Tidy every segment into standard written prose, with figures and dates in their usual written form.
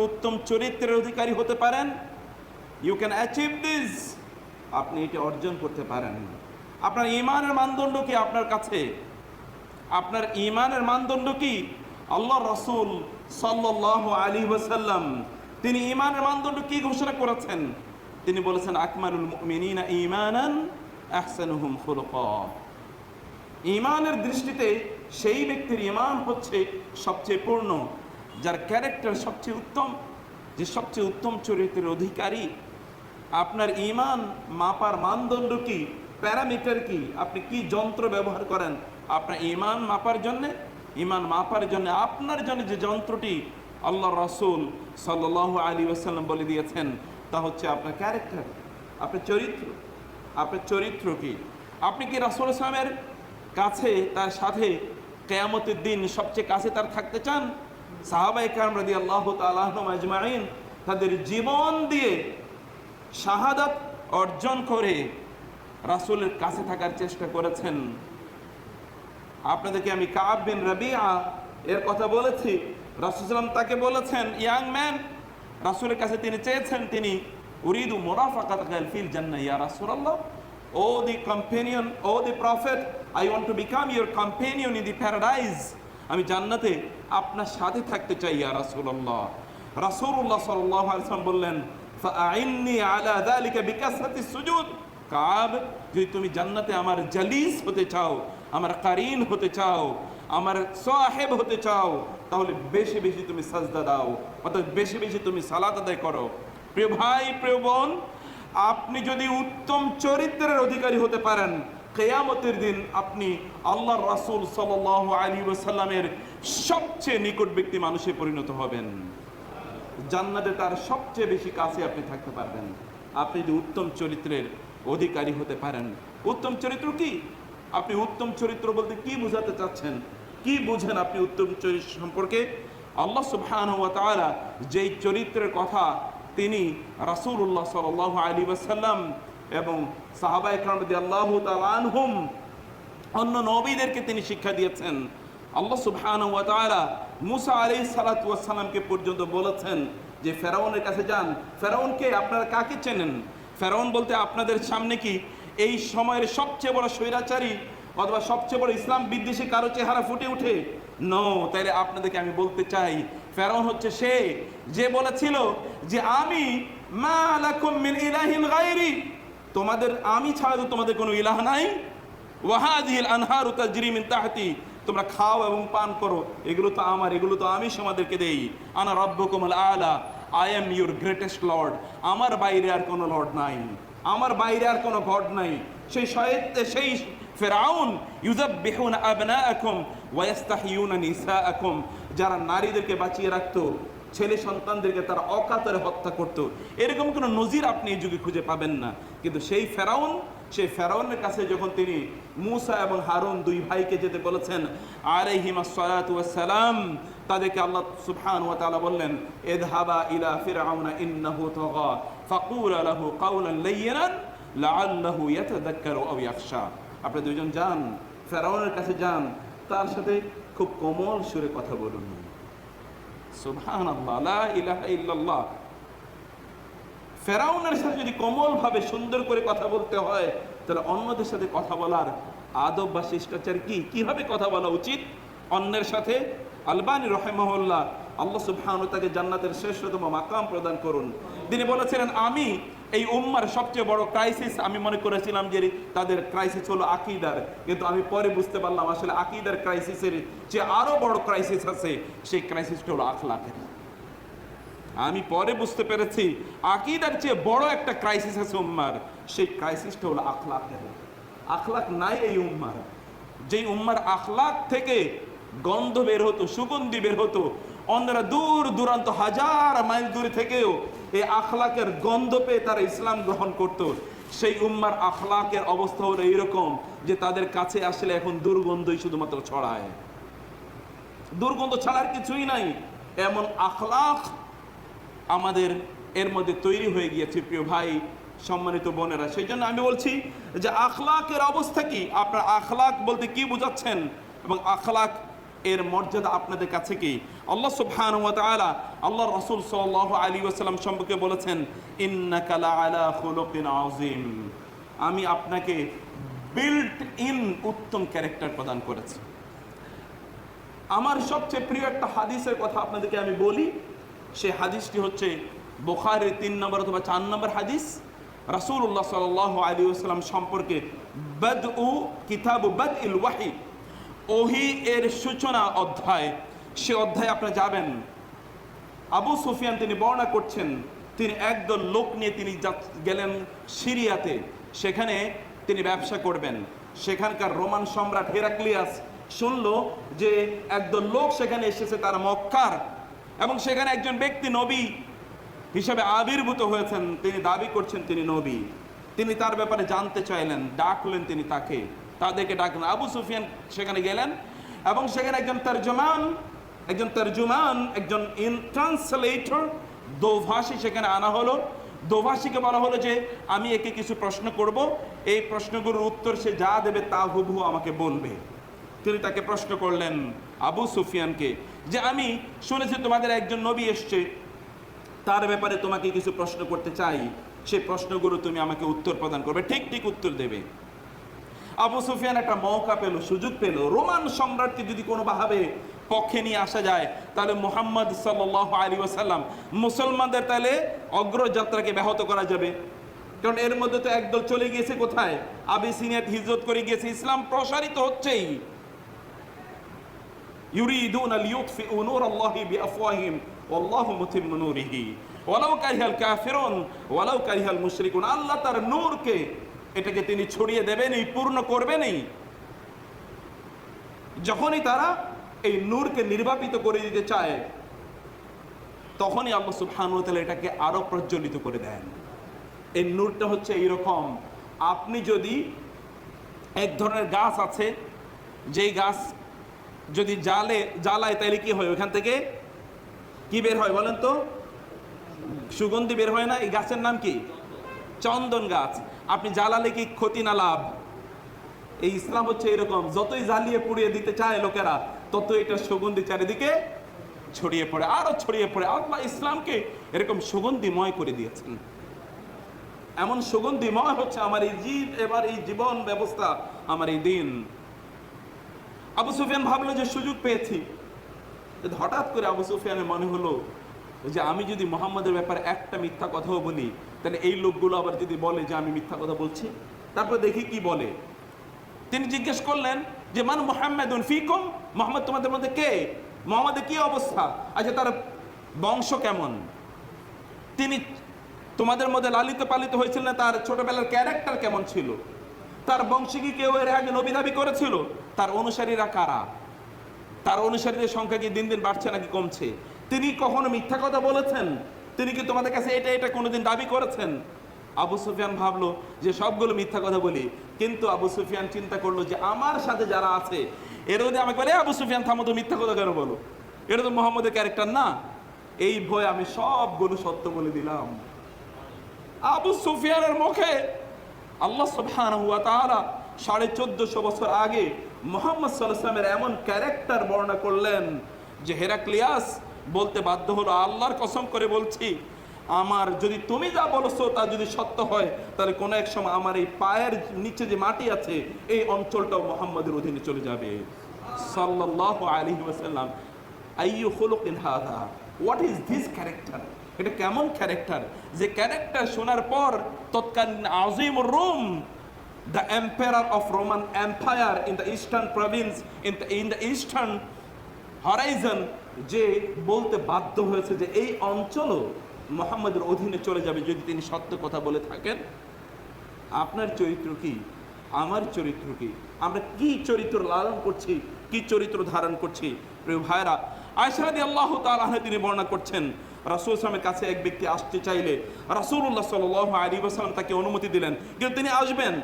উত্তম চরিত্রের অধিকারী হতে পারেন। ইউ ক্যান অ্যাচিভ দিস, আপনি এটি অর্জন করতে পারেন। আপনার ঈমানের মানদণ্ড কি আপনার কাছে? আপনার ঈমানের মানদণ্ড কি? আল্লাহ রাসূল সাল্লাল্লাহু আলাইহি ওয়াসাল্লাম তিনি ঈমানের মানদণ্ড কি ঘোষণা করেছেন? তিনি বলেছেন, আকমালুল মুমিনিনা ঈমানান আহসানুহুম খুলুকা। ঈমানের দৃষ্টিতে সেই ব্যক্তির ঈমান হচ্ছে সবচেয়ে পূর্ণ, যার ক্যারেক্টার সবচেয়ে উত্তম, যে সবচেয়ে উত্তম চরিত্রের অধিকারী। আপনার ঈমান মাপার মানদণ্ড কি, প্যারামিটার কি, আপনি কি যন্ত্র ব্যবহার করেন আপনার ঈমান মাপার জন্য? ঈমান মাপার জন্য আপনার জন্য যে যন্ত্রটি আল্লাহ রাসূল সাল্লাল্লাহু আলাইহি ওয়াসাল্লাম বলে দিয়েছেন তা হচ্ছে আপনার ক্যারেক্টার, আপনার চরিত্র। আপনার চরিত্র কি? আপনি কি রাসূল সাল্লামের কাছে, তার সাথে কিয়ামতের দিন সবচেয়ে কাছে তার থাকতে চান? সাহাবায়ে কেরাম রাদিয়াল্লাহু তাআলা আনহুম আজমাইন তাদের জীবন দিয়ে শাহাদাত অর্জন করে রাসূলের কাছে থাকার চেষ্টা করেছেন। আপনাদেরকে আমি কাব বিন রাবিআ এর কথা বলেছি। রাসূল সাল্লাল্লাহু তাকে বলেছেন, ইয়াং ম্যান, রাসূলের কাছে তিনি চেয়েছেন, তিনি উরিদু মুরাফাকাতাকা ফিল জান্নাহ ইয়া রাসূলুল্লাহ, O the companion, O the prophet, I want to become your companion in the paradise. আমি জান্নাতে আপনার সাথে থাকতে চাই ইয়া রাসূলুল্লাহ। রাসূলুল্লাহ সাল্লাল্লাহু আলাইহি ওয়াসাল্লাম বললেন, ফাআইন্নি আলা যালিকা বিকাসরাতিস সুজুদ। কাব, যদি তুমি জান্নাতে আমার জালিস হতে চাও, আমার কারিন হতে চাও, আমার সাহেব হতে চাও, তাহলে বেশি বেশি তুমি সাজদা দাও, অর্থাৎ বেশি বেশি তুমি সালাত আদায় করো। প্রিয় ভাই, প্রিয় বোন, আপনি যদি উত্তম চরিত্রের অধিকারী হতে পারেন, কিয়ামতের দিন আপনি আল্লাহর রাসূল সাল্লাল্লাহু আলাইহি ওয়াসাল্লামের সবচেয়ে নিকট ব্যক্তি মানুষে পরিণত হবেন। জান্নাতে তার সবচেয়ে বেশি কাছে আপনি থাকতে পারবেন, আপনি যদি উত্তম চরিত্রের অধিকারী হতে পারেন। উত্তম চরিত্র কি? আপনি উত্তম চরিত্র বলতে কি বোঝাতে চাচ্ছেন? কি বুঝেন আপনি উত্তম চরিত্র সম্পর্কে? আল্লাহ সুবহানাহু ওয়া তাআলা যেই চরিত্রের কথা তিনি রাসূলুল্লাহ সাল্লাল্লাহু আলাইহি ওয়াসাল্লাম এবং সাহাবায়ে কেরাম রাদিয়াল্লাহু তাআলা আনহুম অন্য নবীদেরকে তিনি শিক্ষা দিয়েছেন। আল্লাহ সুবহানাহু ওয়া তাআলা মুসা আলাইহিস সালাতু ওয়াস সালামকে পর্যন্ত বলেছেন যে ফেরাউনের কাছে যান। ফেরাউনকে আপনারা কাকে চেনেন? ফেরাউন বলতে আপনাদের সামনে কি এই সময়ের সবচেয়ে বড় স্বৈরাচারী অথবা সবচেয়ে বড় ইসলাম বিদ্বেষী কারো চেহারা ফুটে ওঠে? নো। তাইলে আপনাদেরকে আমি বলতে চাই, ফেরাউন হচ্ছে সে যে বলেছিল যে আমি মা লাকুম মিন ইলাহিন গায়রি, তোমাদের আমি ছাড়া তো তোমাদের কোনো ইলাহ নাই। ওয়া হাযিহিল আনহারু তাজরি মিন তাহতি, তোমরা খাও এবং পান করো, এগুলো তো আমার, এগুলো তো আমি তোমাদেরকে দেই। আনা রাব্বুকুমুল আলা, I am your greatest Lord. আমার বাইরে আর কোনো লর্ড নাই, আমার বাইরে আর কোনো গড নাই। সেই ফেরাউন ইউযাব্বিহুনা আবনাআকুম ওয়া ইস্তাহয়ুনা নিসাআকুম, যারা নারীদেরকে বাঁচিয়ে রাখতো, ছেলে সন্তানদেরকে তারা অকাতরে হত্যা করত। এরকম কোনো নজির আপনি এই যুগে খুঁজে পাবেন না। কিন্তু সেই ফেরাউনের কাছে যখন তিনি মূসা এবং হারুন দুই ভাইকে যেতে বলেছেন আলাইহিমাস সালাতু ওয়াস সালাম, তাদেরকে আল্লাহ সুবহানাহু ওয়া তাআলা বললেন, ইযহাবা ইলা ফিরআউনা ইন্নাহু তাগা ফাকুলা লাহু কাওলান লায়্যিনান লাআল্লাহু ইয়াতাযাক্কারু আও ইয়াখশা। আপনি দুইজন যান, ফেরাউনের কাছে যান, তার সাথে খুব কোমল সুরে কথা বলুন। সুবহানাল্লাহ, লা ইলাহা ইল্লাল্লাহ। ফেরাউনের সাথে যদি কোমল ভাবে সুন্দর করে কথা বলতে হয়, তাহলে অন্যদের সাথে কথা বলার আদব বা শিষ্টাচার কি, কিভাবে কথা বলা উচিত অন্যের সাথে? আলবানী রাহিমাহুল্লাহ, আল্লাহ সুবহানাহু ওয়া তাআলা তাকে জান্নাতের শ্রেষ্ঠতম মাকাম প্রদান করুন, তিনি বলেছিলেন, আমি এই উম্মার সবচেয়ে বড় ক্রাইসিস আমি মনে করেছিলাম যে তাদের ক্রাইসিস হলো আকীদার, কিন্তু আমি পরে বুঝতে পারলাম আসলে আকীদার ক্রাইসিসের যে আরো বড় ক্রাইসিস আছে, সেই ক্রাইসিসটা হলো আখলাকের। আমি পরে বুঝতে পেরেছি আকীদার চেয়ে বড় একটা ক্রাইসিস আছে উম্মার, সেই ক্রাইসিসটা হলো আখলাকের। আখলাক নাই এই উম্মার। যেই উম্মার আখলাক থেকে গন্ধ বের হতো, সুগন্ধি বের হতো, অন্যরা দূর দূরান্ত হাজার মাইল দূরে থেকেও এই আখলাকের গন্ধ পেয়ে তারা ইসলাম গ্রহণ করত। সেই উম্মার আখলাকের অবস্থা হলো এইরকম যে তাদের কাছে আসলে এখন দুর্গন্ধই শুধুমাত্র ছড়ায়, দুর্গন্ধ ছাড়ার কিছুই নাই। এমন আখলাক আমাদের এর মধ্যে তৈরি হয়ে গিয়েছে প্রিয় ভাই, সম্মানিত বোনেরা। সেই জন্য আমি বলছি যে আখলাকের অবস্থা কি, আপনার আখলাক বলতে কি বোঝাচ্ছেন এবং আখলাক এর মর্যাদা আপনাদের কাছে কি? আল্লাহ সুবহানাহু ওয়া তাআলা আল্লাহ রাসূল সাল্লাল্লাহু আলাইহি ওয়াসাল্লাম সম্পর্কে বলেছেন, ইন্নাকা লাআলা খুলুকিন আযীম, আমি আপনাকে বিল্ট ইন উত্তম ক্যারেক্টার প্রদান করেছি। আমার সবচেয়ে প্রিয় একটা হাদিসের কথা আপনাদেরকে আমি বলি। সেই হাদিসটি হচ্ছে বুখারীর 3 নম্বর অথবা 4 নম্বর হাদিস। রাসূলুল্লাহ সাল্লাল্লাহু আলাইহি ওয়াসাল্লাম সম্পর্কে কিতাবু বাদইল ওয়াহি, ওহী এর সূচনা অধ্যায়, সে অধ্যায়ে আপনারা যাবেন। আবু সুফিয়ান তিনি বর্ণনা করছেন, তিনি একদল লোক নিয়ে তিনি গেলেন সিরিয়াতে, সেখানে তিনি ব্যবসা করবেন। সেখানকার রোমান সম্রাট হেরাক্লিয়াস শুনলো যে একদল লোক সেখানে এসেছে, তারা মক্কার, এবং সেখানে একজন ব্যক্তি নবী হিসাবে আবির্ভূত হয়েছেন, তিনি দাবি করছেন তিনি নবী। তিনি তার ব্যাপারে জানতে চাইলেন, ডাকলেন তিনি তাদেরকে ডাকলেন। আবু সুফিয়ান সেখানে গেলেন এবং সেখানে একজন তর্জুমান, একজন ট্রান্সলেটর, দোভাষী সেখানে আনা হলো। দোভাষীকে বলা হলো যে আমি একে কিছু প্রশ্ন করব, এই প্রশ্নগুলোর উত্তর সে যা দেবে তা হুবহু আমাকে বলবে। তিনি তাকে প্রশ্ন করলেন আবু সুফিয়ানকে যে আমি শুনেছি তোমাদের একজন নবী এসছে, তার ব্যাপারে তোমাকে কিছু প্রশ্ন করতে চাই, সেই প্রশ্নগুলো তুমি আমাকে উত্তর প্রদান করবে, ঠিক উত্তর দেবে। আবু সুফিয়ান একটা মৌকা পেল, সুযোগ পেল। রোমান সম্রাটকে যদি কোনোভাবে পক্ষে নিয়ে আসা যায় তাহলে মুহাম্মদ সাল্লাল্লাহু আলাইহি ওয়াসাল্লাম মুসলমানদের তাহলে অগ্রযাত্রাকে ব্যাহত করা যাবে। কারণ এর মধ্যে তো একদল চলে গিয়েছে কোথায়, আবিসিনিয়াত হিজরত করে গিয়েছে, ইসলাম প্রসারিত হচ্ছেই। ইউরিদুনা লিইউতফিউ নূরাল্লাহি বিআফওয়াহিহিম ওয়াল্লাহু মুতিম্মু নূরিহি ওয়ালাউ কারিহাল কাফিরুন ওয়ালাউ কারিহাল মুশরিকুন। আল্লাহ তার নূরকে এটাকে তিনি ছড়িয়ে দেবেনই, পূর্ণ করবেনই। যখনই তারা এই নূরকে নির্বাপিত করে দিতে চায়, তখনই আল্লাহ সুবহানাহু ওয়া তাআলা এটাকে আরো প্রজ্বলিত করে দেন। এই নূরটা হচ্ছে এইরকম, আপনি যদি এক ধরনের গাছ আছে, যেই গাছ যদি জ্বালায় তাহলে কি হয়, ওইখান থেকে কি বের হয় বলেন তো, সুগন্ধি বের হয় না? এই গাছের নাম কি? চন্দন গাছ। আপনি জ্বালালে কি ক্ষতি না লাভ? এই ইসলাম হচ্ছে এরকম, যতই জ্বালিয়ে পুড়িয়ে দিতে চায় লোকেরা, তত এটা সুগন্ধি চারিদিকে ছড়িয়ে পড়ে, আরো ছড়িয়ে পড়ে। আল্লাহ ইসলামকে এরকম সুগন্ধিময় করে দিয়েছেন। এমন সুগন্ধিময় হচ্ছে আমার এই জীবন ব্যবস্থা, আমার এই দিন। আবু সুফিয়ান ভাবলো যে সুযোগ পেয়েছি। হঠাৎ করে আবু সুফিয়ানের মনে হলো যে আমি যদি মুহাম্মদের ব্যাপারে একটা মিথ্যা কথাও বলি, তাহলে এই লোকগুলো আবার যদি বলে যে আমি মিথ্যা কথা বলছি, তারপর দেখি কি বলে। তিনি জিজ্ঞেস করলেন যে মান মুহাম্মাদুন ফিকুম, মুহাম্মদ তোমাদের মধ্যে কে, মুহাম্মদের কি অবস্থা, আচ্ছা তার বংশ কেমন, তিনি তোমাদের মধ্যে লালিত পালিত হয়েছিল না, তার ছোটবেলার ক্যারেক্টার কেমন ছিল, তার বংশে কি কেউ এর আগে নবী দাবি করেছিল, তার অনুসারীরা কারা, তার অনুসারীদের সংখ্যা কি দিন দিন বাড়ছে নাকি কমছে, তিনি কখনো মিথ্যা কথা বলেছেন, তিনি কি তোমাদের কাছে এটা কোনোদিন দাবি করেছেন। আবু সুফিয়ান ভাবলো যে সবগুলো মিথ্যা কথা বলি, কিন্তু আবু সুফিয়ান চিন্তা করলো যে আমার সাথে যারা আছে এর যদি আমাকে বলে আবু সুফিয়ান থামো তো, মিথ্যা কথা কেন বলো, এটা তো মুহাম্মদের ক্যারেক্টার না, এই ভয়ে আমি সবগুলো সত্য বলে দিলাম। আবু সুফিয়ানের মুখে আল্লাহ সুবহানাহু ওয়া তাআলা 1450 বছর আগে মুহাম্মদ সাল্লাল্লাহু আলাইহি ওয়াসাল্লামের এমন ক্যারেক্টার বর্ণনা করলেন যে হেরাক্লিয়াস বলতে বাধ্য হলো, আল্লাহর কসম করে বলছি, আমার যদি তুমি যা বলছো তা যদি সত্য হয়, তাহলে কোনো এক সময় আমার এই পায়ের নিচে যে মাটি আছে এই অঞ্চলটাও মুহাম্মদের অধীনে চলে যাবে। সাল্লাল্লাহু আলাইহি ওয়াসাল্লাম, আইয়ু খুলুকিন হাযা, হোয়াট ইজ দিস ক্যারেক্টার, এটা কেমন ক্যারেক্টার, যে ক্যারেক্টার শোনার পর তৎকালীন আজিমুর রোম, the emperor of Roman Empire in the eastern province, in the eastern horizon, যে বলতে বাধ্য হয়েছে যে এই অঞ্চলও মুহাম্মদের অধীনে চলে যাবে যদি তিনি সত্য কথা বলে থাকেন। আপনার চরিত্র কি, আমার চরিত্র কি, আমরা কি চরিত্র লালন করছি, কি চরিত্র ধারণ করছি? প্রিয় ভাইরা, আয়েশা রাদিয়াল্লাহু তাআলা আনহা তিনি বর্ণনা করছেন, রাসূল সাল্লাল্লাহু কাছে এক ব্যক্তি আসতে চাইলে রাসূলুল্লাহ সাল্লাল্লাহু আলাইহি ওয়াসাল্লাম তাকে অনুমতি দিলেন, কিন্তু তিনি আসবেন।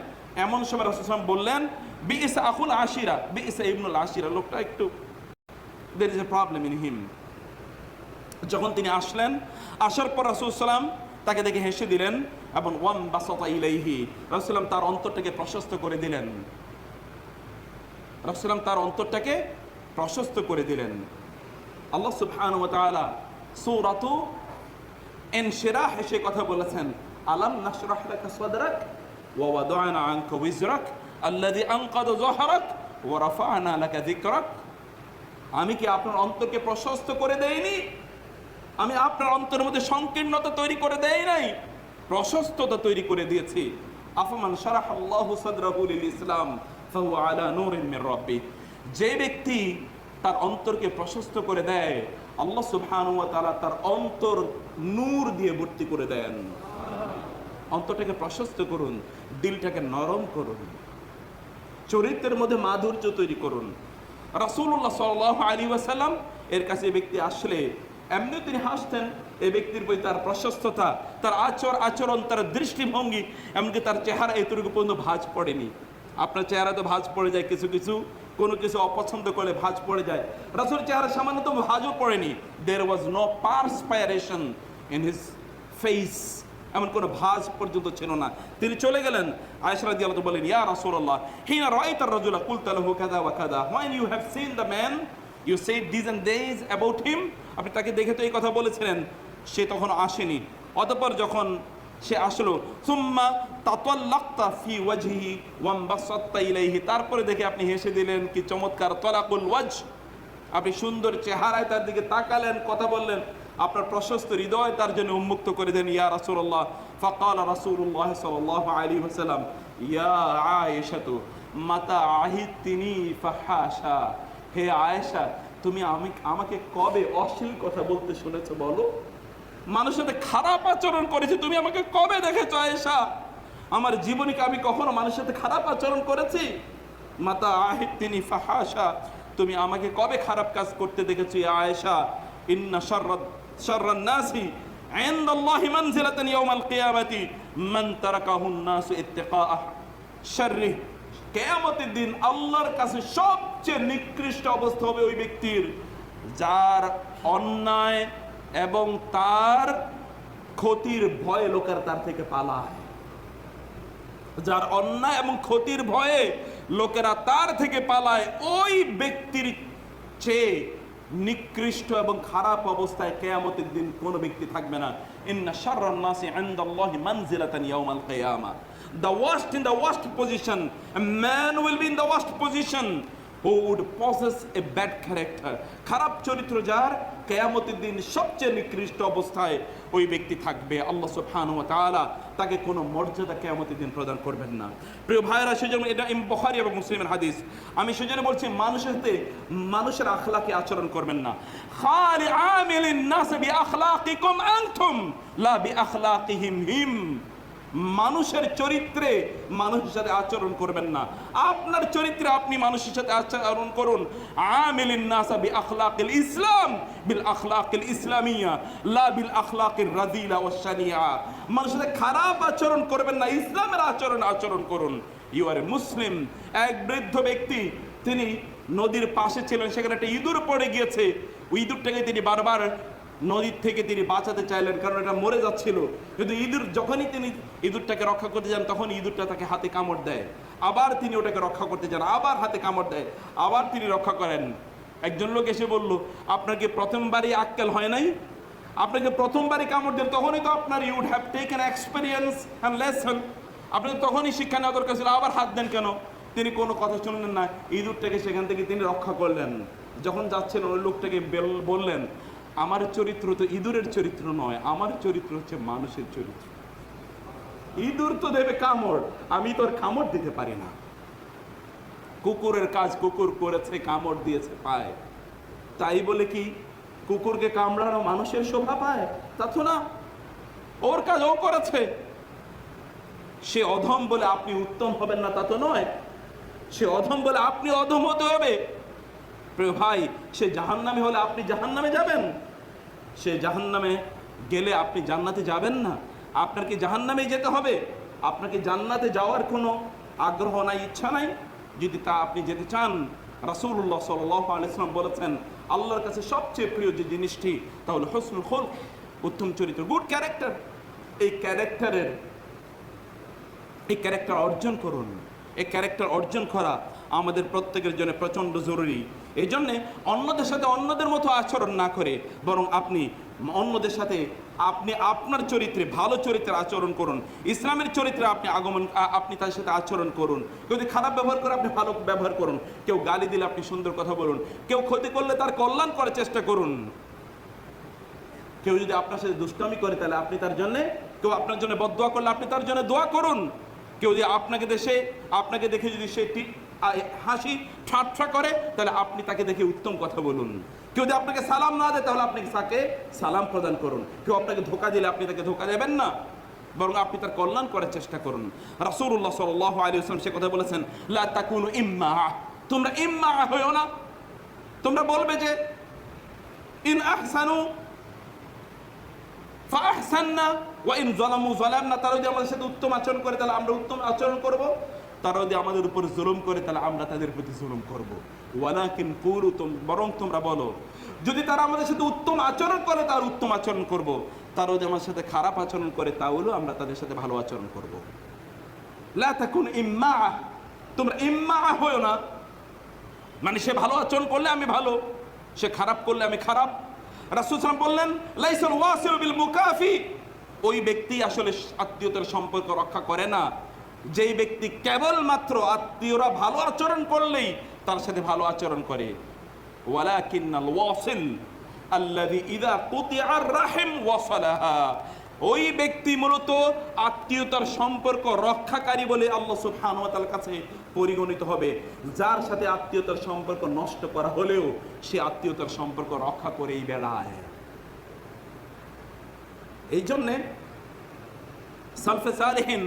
এমন সময় রাসূল সাল্লাল্লাহু বললেন, বিইসা আখুল আশিরা, বিইসা ইবনুল আশিরা, লোকটা একটু there is a problem in him। যখন তিনি আসলেন, আসার পর রাসূল সাল্লাম তাকে দেখে হেসে দিলেন এবং ওয়ান বাসাতা ইলাইহি, রাসূল সাল্লাম তার অন্তরটাকে প্রশস্ত করে দিলেন, রাসূল সাল্লাম তার অন্তরটাকে প্রশস্ত করে দিলেন। আল্লাহ সুবহানাহু ওয়া তাআলা সূরাতু ইনশিরাহ এসে কথা বলেছেন, আলাম নাশরাহ লাকা সাদরাক ওয়া ওয়াদা'না আনকা ওয়িজরাক আল্লাযী আনকাযা যাহরাক ওয়া রাফা'না লাকা যিকরাক। আমি কি আপনার অন্তরকে প্রশস্ত করে দেইনি? আমি আপনার অন্তরের মধ্যে সংকীর্ণতা তৈরি করে দেই নাই, প্রশস্ততা তৈরি করে দিয়েছি। আফমান শারাহাল্লাহু সাদরাহু লিল ইসলাম ফাহুয়া আলা নূরিন মির রাব্বিহ। যে ব্যক্তি তার অন্তরকে প্রশস্ত করে দেয়, আল্লাহ সুবহানাহু ওয়া তাআলা তার অন্তর নূর দিয়ে ভর্তি করে দেন। অন্তরটাকে প্রশস্ত করুন, দিলটাকে নরম করুন, চরিত্রের মধ্যে মাধুর্য তৈরি করুন। রাসূলুল্লাহ সাল্লাল্লাহু আলাইহি ওয়াসাল্লাম এর কাছে ব্যক্তি আসলে এমনি তিনি হাসতেন। এই ব্যক্তির প্রতি তার প্রশস্ততা, তার আচরণ, তার দৃষ্টিভঙ্গি, এমনকি তার চেহারা এতটুকু পর্যন্ত ভাঁজ পড়েনি। আপনার চেহারা তো ভাঁজ পড়ে যায়, কোনো কিছু অপছন্দ করলে ভাঁজ পড়ে যায়। রাসূল চেহারা সামান্যতম ভাঁজও পড়েনি। There was no perspiration in his face, এমন কোনো ভাঁজ পর্যন্ত ছিল না। তিনি চলে গেলেন। আয়েশা রাদিয়াল্লাহু আনহা বলেন, ইয়া রাসূলুল্লাহ, হিনা রাআইতা আর-রাজুলা কুলতা লাহু কাযা ওয়া কাযা, when you have seen the man you said these and days about him, আপনি তাকে দেখে তো এই কথা বলেছিলেন। সে তখন আসেনি। অতঃপর যখন সে আসলো, সুম্মা তাতাল্লাকতা ফি ওয়াজহিহি ওয়ামবাসাততা ইলাইহি, তারপরে দেখে আপনি হেসে দিলেন, কি চমৎকার তালাকুল ওয়াজ, আপনি সুন্দর চেহারায় তার দিকে তাকালেন, কথা বললেন, আপনার প্রশস্ত হৃদয় তার জন্য উন্মুক্ত করে দেন। ইয়া রাসূলুল্লাহ, ফাকালা রাসূলুল্লাহ সাল্লাল্লাহু আলাইহি ওয়াসাল্লাম, ইয়া আয়েশাতু মাতা আহিতিনি ফাহাশা, হে আয়েশা, তুমি আমাকে কবে অশ্লীল কথা বলতে শুনেছো বলো? মানুষের সাথে খারাপ আচরণ করেছি তুমি আমাকে কবে দেখেছো আয়েশা? আমার জীবনে কি আমি কখনো মানুষের সাথে খারাপ আচরণ করেছি? মাতা আহিতিনি ফাহাশা, তুমি আমাকে কবে খারাপ কাজ করতে দেখেছো আয়েশা? ইন্না শাররান নাসি ইনদাল্লাহি মানজিলাতান ইয়াউমাল কিয়ামাতি মান তারাকাহুন নাসু ইত্তিকাআ শাররি, কিয়ামতের দিন আল্লাহর কাছে সবচেয়ে নিকৃষ্ট অবস্থা হবে ওই ব্যক্তির যার অন্যায় এবং তার ক্ষতির ভয়ে লোকেরা তার থেকে পালায়। যার অন্যায় এবং ক্ষতির ভয়ে লোকেরা তার থেকে পালায়, ওই ব্যক্তির চেয়ে নিকৃষ্ট এবং খারাপ অবস্থায় কিয়ামতের দিন কোনো ব্যক্তি থাকবে না। ইন্না শাররান নাসি ইনদাল্লাহি মানজিলাতান ইয়াউমাল কিয়ামা, the worst in the worst position, a man will be in the worst position who would possess a bad character, খারাপ চরিত্র যার, কিয়ামতের দিন সবচেয়ে নিকৃষ্ট অবস্থায় ওই ব্যক্তি থাকবে। আল্লাহ সুবহানাহু ওয়া তাআলা তাকে কোনো মর্যাদা কিয়ামতের দিন প্রদান করবেন না। প্রিয় ভাইরা, সেজন্য এটা বুখারী এবং মুসলিমের হাদিস। আমি সেজন্য বলছি, মানুষের সাথে মানুষের আখলাকে আচরণ করবেন না। খালি আমিলিন নাস বিআখলাকিকুম আনতুম লা বিআখলাকিহিম হিম, মানুষের চরিত্রে মানুষের সাথে আচরণ করবেন না, আপনার চরিত্রে আপনি মানুষের সাথে আচরণ করুন। আমিলিন নাস বিআখলাকিল ইসলাম বিল আখলাকিল ইসলামিয়া লা বিল আখলাকির রাযিলা ওয়াশ শানিআ, মানুষের সাথে খারাপ আচরণ করবেন না, ইসলামের আচরণ করুন। ইউ আর এ মুসলিম। এক বৃদ্ধ ব্যক্তি, তিনি নদীর পাশে ছিলেন, সেখানে একটা ইঁদুর পড়ে গিয়েছে। ওই ইঁদুরটাকে তিনি বারবার নদীর থেকে তিনি বাঁচাতে চাইলেন, কারণ এটা মরে যাচ্ছিল। কিন্তু যখনই তিনি ইঁদুরটাকে রক্ষা করতে যান, তখন ইঁদুরটা তাকে হাতে কামড় দেয়। আবার তিনি ওটাকে রক্ষা করতে যান, আবার হাতে কামড় দেয়, আবার তিনি রক্ষা করেন। একজন লোক এসে বলল, আপনাকে প্রথমবারই আক্কেল হয় নাই? আপনাকে প্রথমবারই কামড় দেন, তখনই তো আপনার you would have taken experience and lesson, আপনাকে তখনই শিক্ষা নেওয়া দরকার ছিল, আবার হাত দেন কেন? তিনি কোনো কথা শুনলেন না, ইঁদুরটাকে সেখান থেকে তিনি রক্ষা করলেন। যখন যাচ্ছেন, ওই লোকটাকে বললেন, আমার চরিত্র তো ইঁদুরের চরিত্র নয়, আমার চরিত্র হচ্ছে মানুষের চরিত্র। ইঁদুর তো দেবে কামড়, আমি তোর কামড় দিতে পারি না। কুকুরের কাজ কুকুর করেছে, কামড় দিয়েছে পায়, তাই বলে কি কুকুরকে কামড়ানো মানুষের শোভা পায়? তা তো না। ওর কাজ ও করেছে, সে অধম বলে আপনি উত্তম হবেন না তা তো নয়, সে অধম বলে আপনি অধম হতে হবে। প্রিয় ভাই, সে জাহান্নামে হলে আপনি জাহান্নামে যাবেন, সে জাহান্নামে গেলে আপনি জান্নাতে যাবেন না। আপনার কি জাহান্নামে যেতে হবে? আপনাকে জান্নাতে যাওয়ার কোনো আগ্রহ নাই, ইচ্ছা নাই? যদি তা আপনি যেতে চান, রাসূলুল্লাহ সাল্লাল্লাহু আলাইহি ওয়াসাল্লাম বলেছেন, আল্লাহর কাছে সবচেয়ে প্রিয় যে জিনিসটি তা হলো হুসনুল খুলক, উত্তম চরিত্র, গুড ক্যারেক্টার। এই ক্যারেক্টার অর্জন করুন। এই ক্যারেক্টার অর্জন করা আমাদের প্রত্যেকের জন্য প্রচণ্ড জরুরি। এই জন্যে অন্যদের সাথে অন্যদের মতো আচরণ না করে বরং আপনি অন্যদের সাথে আপনি আপনার চরিত্রে ভালো চরিত্রের আচরণ করুন। ইসলামের চরিত্রে আপনি তাদের সাথে আচরণ করুন। কেউ যদি খারাপ ব্যবহার করে আপনি ভালো ব্যবহার করুন। কেউ গালি দিলে আপনি সুন্দর কথা বলুন। কেউ ক্ষতি করলে তার কল্যাণ করার চেষ্টা করুন। কেউ যদি আপনার সাথে দুষ্টামি করে তাহলে আপনি তার জন্য, কেউ আপনার জন্য বদদোয়া করলে আপনি তার জন্য দোয়া করুন। কেউ যদি আপনাকে দেখে যদি সে হাসি ঠাট্টা করে তাহলে আপনি তাকে দেখে উত্তম কথা বলুন। কেউ যদি আপনাকে সালাম না দেয় তাহলে আপনি তাকে সালাম প্রদান করুন। কেউ আপনাকে ধোঁকা দিলে আপনি তাকে ধোঁকা দেবেন না, বরং আপনি তার কল্যাণ করার চেষ্টা করুন। রাসূলুল্লাহ সাল্লাল্লাহু আলাইহি ওয়াসাল্লাম সে কথা বলেছেন, লা তাকুনু ইম্মা, তোমরা ইম্মা হইও না। তোমরা বলবে যে ইন আহসানু ফাআহসাননা ওয়া ইন যালামু যালামনা, তারা যদি আমাদের সাথে উত্তম আচরণ করে তাহলে আমরা উত্তম আচরণ করব, তারা যদি আমাদের উপর জুলুম করে তাহলে আমরা তাদের প্রতি জুলুম করব। ওয়ালাকিন কুলু, বরং তোমরা বলো, যদি তারা আমাদের সাথে উত্তম আচরণ করে তার উত্তম আচরণ করব, তারা যদি আমাদের সাথে খারাপ আচরণ করে তাহলেও আমরা তাদের সাথে ভালো আচরণ করব। লা তাকুন ইম্মা, তোমরা ইম্মা হয়ো না, মানে সে ভালো আচরণ করলে আমি ভালো, সে খারাপ করলে আমি খারাপ। রাসূল সাল্লাল্লাহু আলাইহি ওয়াসাল্লাম বললেন, লাইসাল ওয়াসিলু বিল মুকাফি, ওই ব্যক্তি আসলে আত্মীয়তার সম্পর্ক রক্ষা করে না যেই ব্যক্তি কেবলমাত্র আত্মীয়রা ভালো আচরণ করলেই তার সাথে ভালো আচরণ করে। ওয়ালাকিন্নাল ওয়াসিল আল্লাযী ইযা কুতিআর রাহিম ওয়াসালাহা, ওই ব্যক্তি মূলত আত্মীয়তার সম্পর্ক রক্ষাকারী বলে আল্লাহ সুবহানাহু ওয়া তাআলার কাছে পরিগণিত হবে। যার সাথে আত্মীয়তার সম্পর্ক নষ্ট করা হলেও সে আত্মীয়তার সম্পর্ক রক্ষা করেই বেড়ায়। এই জন্যে সালফে সালেহিন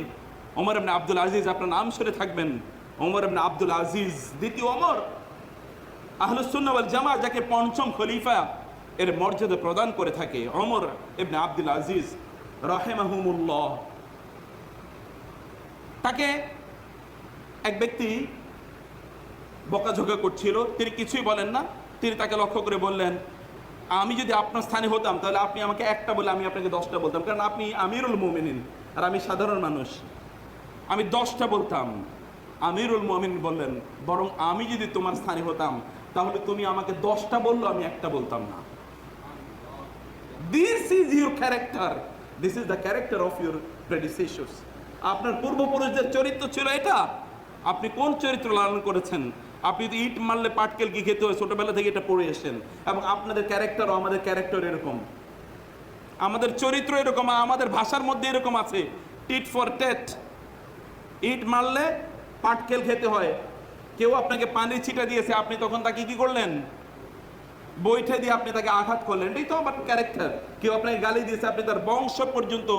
ওমর ইবনে আব্দুল আজিজ, আপনার নাম শুনে থাকবেন, ওমর ইবনে আব্দুল আজিজ, দ্বিতীয় ওমর, আহলুস সুন্নাহ ওয়াল জামাত যাকে পঞ্চম খলিফা এর মর্যাদা প্রদান করে থাকে, ওমর ইবনে আব্দুল আজিজ রাহিমাহুমুল্লাহ। তাকে এক ব্যক্তি বকাঝকা করছিল, তিনি কিছুই বলেন না। তিনি তাকে লক্ষ্য করে বললেন, আমি যদি আপনার স্থানে হতাম তাহলে আপনি আমাকে একটা বলে আমি আপনাকে 10টা বলতাম, কারণ আপনি আমিরুল মুমিনিন আর আমি সাধারণ মানুষ, আমি 10টা বলতাম। আমিরুল মুমিনিন বললেন, বরং আমি যদি তোমার স্থানে হতাম তাহলে তুমি আমাকে 10টা বললো, আমি একটা বলতাম না। This is your character. This is the character of your predecessors. আপনার পূর্বপুরুষদের চরিত্র ছিল এটা। আপনি কোন চরিত্র লালন করেছেন? আপনি তো ইট মারলে পাটকেল কি খেতে হয়, ছোটবেলা থেকে এটা পড়ে এসেছেন। এবং আপনাদের ক্যারেক্টারও আমাদের ক্যারেক্টার এরকম, আমাদের চরিত্র এরকম, আমাদের ভাষার মধ্যে এরকম আছে, টিট ফর টেট। ইট মারলে পাটকেল খেতে হয়। কেউ আপনাকে পানি ছিটা দিয়েছে, আপনি তখন তাকে কি করলেন? বৈঠে দিয়ে আপনি তাকে আঘাত করলেন। এটাই তো আমার ক্যারেক্টার। কেউ আপনাকে গালি দিয়েছে, আপনি তার বংশ পর্যন্ত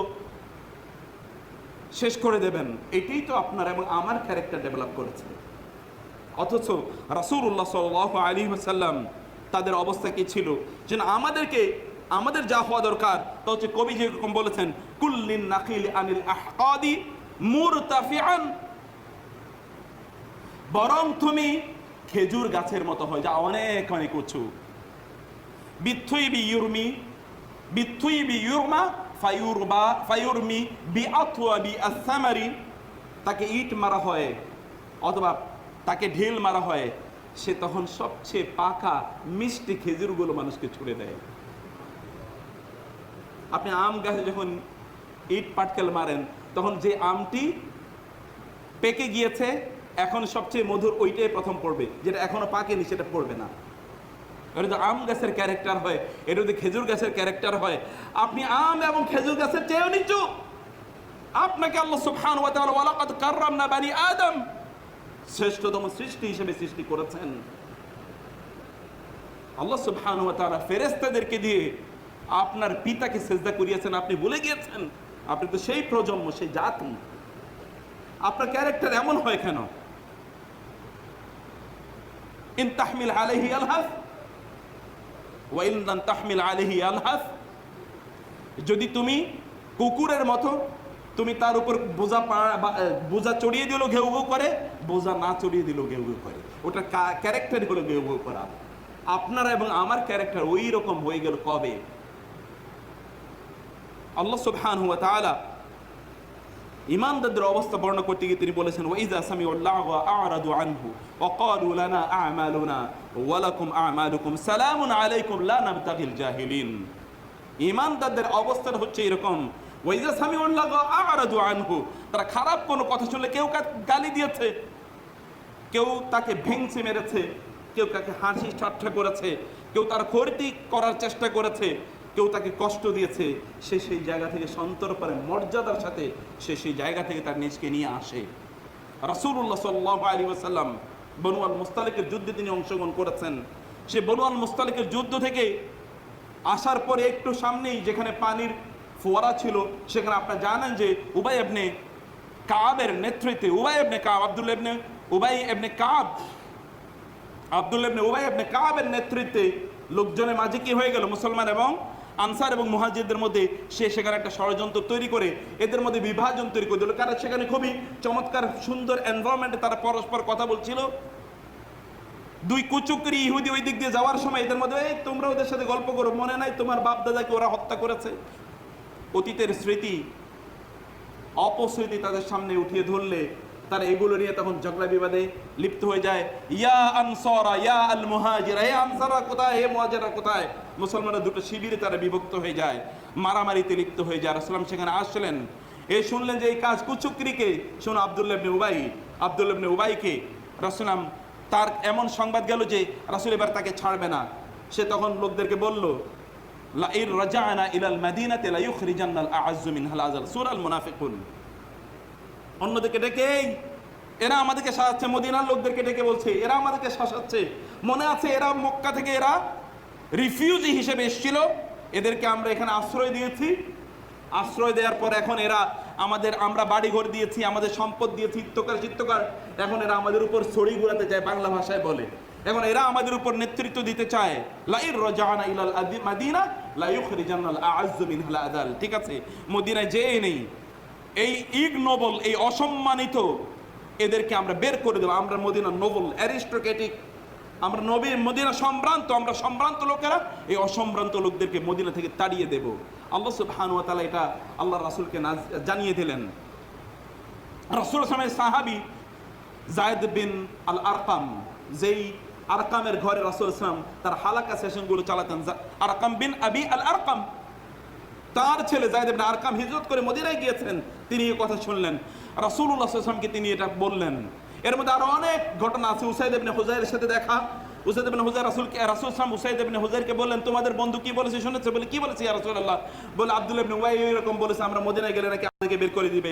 শেষ করে দেবেন। এটাই তো আপনার এবং আমার ক্যারেক্টার ডেভেলপ করেছে। অথচ রাসূলুল্লাহ সাল্লাল্লাহু আলাইহি ওয়াসাল্লাম তাদের অবস্থা কি ছিল? যেন আমাদের যা হওয়া দরকার তা হচ্ছে, কবি যেরকম বলেছেন, কুল্লিন নাকিল আনিল আহকাদি মুরতাফিআন, বরং তুমি খেজুর গাছের মতো হয় যা অনেক অনেক উঁচু। বিথুইবি ইউরমা ফায়ুরমি বিআতওয়াবি আস-সামারি, তাকে ইট মারা হয় অথবা তাকে ঢিল মারা হয়, সে তখন সবচেয়ে পাকা মিষ্টি খেজুরগুলো মানুষকে ছুড়ে দেয়। আপনি আম গাছে যখন ইট পাটকেল মারেন তখন যে আমটি পেকে গিয়েছে এখন সবচেয়ে মধুর ওইটাই প্রথম পড়বে, যেটা এখনো পাকেনি সেটা পড়বে না। এটা যদি আম গাছের ক্যারেক্টার হয়, এটা যদি খেজুর গাছের ক্যারেক্টার হয়, আপনি আম এবং খেজুর গাছের চেয়েও নিচু। আপনাকে আল্লাহ সুবহানাহু ওয়া তাআলা ওয়ালাকাদ কাররামনা বানি আদম, শ্রেষ্ঠতম সৃষ্টি হিসেবে সৃষ্টি করেছেন। আল্লাহ সুবহানাহু ওয়া তাআলা ফেরেশতাদেরকে দিয়ে আপনার পিতাকে সিজদা করিয়েছেন, আপনি ভুলে গিয়েছেন? আপনি তো সেই প্রজন্ম, সেই জাতি। আপনার ক্যারেক্টার এমন হয় কেন? ইন তাহমিল আলাইহি আলহাস ওয়া ইন লাম তাহমিল আলাইহি আলহাস, যদি তুমি কুকুরের মতো তুমি তার উপর বোঝা চড়িয়ে দিল ঘেউ ঘেউ করে, বোঝা না চড়িয়ে দিল ঘেউ ঘেউ করে। ওটা ক্যারেক্টার হলো ঘেউ ঘেউ করা। আপনারা এবং আমার ক্যারেক্টার ওই রকম হয়ে গেল কবে? আল্লাহ সুবহানাহু ওয়া তাআলা ঈমানদারদের অবস্থা বর্ণনা করতে গিয়ে তিনি বলেছেন ওয়াইযা সামিউল লাগওয়া আ'রাদু আনহু ওয়া ক্বালু লানা আ'মালুনা ওয়া লাকুম আ'মালুকুম সালামুন আলাইকুম লা নাবতাগিল জাহিলিন। ঈমানদারদের অবস্থা হচ্ছে এরকম, ওয়াইযা সামিউল লাগওয়া আ'রাদু আনহু, তারা খারাপ কোনো কথা শুনলে কেউ গালি দিয়েছে, কেউ তাকে ভেঙচি মেরেছে, কেউ তাকে হাসি ঠাট্টা করেছে, কেউ তার ক্ষতি করার চেষ্টা করেছে, কেউ তাকে কষ্ট দিয়েছে, সে সেই জায়গা থেকে সন্তর্পণে মর্যাদার সাথে সে সেই জায়গা থেকে তার নিজকে নিয়ে আসে। রাসূলুল্লাহ সাল্লাল্লাহু আলাইহি ওয়াসাল্লাম বনু আল মুস্তালিকের যুদ্ধে তিনি অংশগ্রহণ করেছেন। সে বনু আল মুস্তালিকের যুদ্ধ থেকে আসার পরে একটু সামনেই যেখানে পানির ফোয়ারা ছিল, সেখানে আপনারা জানেন যে উবাই ইবনে কাবের নেতৃত্বে, আব্দুল্লাহ ইবনে কাবের নেতৃত্বে লোকজনের মাঝে কি হয়ে গেল, মুসলমান এবং আনসার এবং মুহাজিরদের মধ্যে সে সেখানে একটা ষড়যন্ত্র তৈরি করে এদের মধ্যে বিভাজন তৈরি করে দিল। কারণ সেখানে খুবই চমৎকার সুন্দর এনভায়রনমেন্টে তারা পরস্পর কথা বলছিল। দুই কুচুকরি ইহুদি ওই দিক দিয়ে যাওয়ার সময় এদের মধ্যে তোমরা ওদের সাথে গল্প করো, মনে নাই তোমার বাপ দাদাকে ওরা হত্যা করেছে। অতীতের স্মৃতি অপস্মৃতি তাদের সামনে উঠিয়ে ধরলে তারা এগুলো নিয়ে তখন ঝগড়া বিবাদে লিপ্ত হয়ে যায়। ইয়া আনসারা ইয়া আল মুহাজিরা, হে আনসাররা কোথায়, হে মুহাজিররা কোথায়। মুসলমানরা দুটো শিবিরে তারা বিভক্ত হয়ে যায়, মারামারিতে লিপ্ত হয়ে যায়। রাসূলুল্লাহ সেখানে আসলেন, শুনলেন যে এই কাজ কুচুকরিকে, শোনো আব্দুল্লাহ ইবনে উবাইকে রাসূলুল্লাহ তার এমন সংবাদ গেল যে রাসূল এবার তাকে ছাড়বে না। সে তখন লোকদেরকে বলল লা ইর রাজানা ইলাল মাদিনাতি লা ইউখরিজান্নাল আ'আজ্জু মিনহাল আযাল, সূরা আল মুনাফিকুন। অন্যদিকে ডেকে এরা আমাদেরকে শাসাচ্ছে, মদিনার লোকদেরকে ডেকে বলছে এরা আমাদেরকে শাসাচ্ছে। মনে আছে এরা মক্কা থেকে এরা রিফিউজি হিসেবে এসেছিল, এদেরকে আমরা এখানে আশ্রয় দিয়েছি, আশ্রয় দেওয়ার পর এখন এরা আমরা বাড়িঘর দিয়েছি, আমাদের সম্পদ দিয়েছি, চিত্তকার এখন এরা আমাদের উপর ছড়ি ঘুরাতে চায়, বাংলা ভাষায় বলে। এখন এরা আমাদের উপর নেতৃত্ব দিতে চায়। লা ইর রাজানা ইলাল মাদিনা লা ইউখরিজান্নাল আ'আজ্জু মিনহাল আযাল। ঠিক আছে, মদিনায় যেয়ে নেই এই ইগনোবল, এই অসম্মানিত এদেরকে আমরা বের করে দেবো। আমরা মদিনা নোবেল অ্যারিস্টোক্রেটিক, আমরা নবীর মদিনা সম্ভ্রান্ত, আমরা সম্ভ্রান্ত লোকেরা এই অসম্ভ্রান্ত লোকদেরকে মদিনা থেকে তাড়িয়ে দেব। আল্লাহ সুবহানাহু ওয়া তাআলা এটা আল্লাহ রাসূলকে জানিয়ে দিলেন। রাসূল সাল্লাল্লাহু সাহাবী যায়েদ বিন আল আরকাম, যেই আরকামের ঘরে রাসূল সাল্লাম তার হালাকা সেশনগুলো চালাতেন। আরকাম বিন আবি আল আরকাম, তার ছেলে যায়েদ ইবনে আরকাম হিজরত করে মদিনায় গিয়েছেন। তিনি এই কথা শুনলেন, রাসূলুল্লাহ সাল্লাল্লাহু আলাইহি ওয়াসাল্লামকে তিনি এটা বললেন। এর মধ্যে আরো অনেক ঘটনা আছে। উসাইদ ইবনে হুযাইরের সাথে দেখা, উসাইদ ইবনে হুযাইর রাসূল সাল্লাল্লাহু উসাইদ ইবনে হুযাইরকে বললেন তোমাদের বন্ধু কি বলেছে শুনেছে? বলে কি বলেছে ইয়া রাসূলুল্লাহ? বলে আব্দুল্লাহ ইবনে উবাই এরকম বলেছে, আমরা মদিনায় গেলে নাকি আমাদেরকে বের করে দিবে।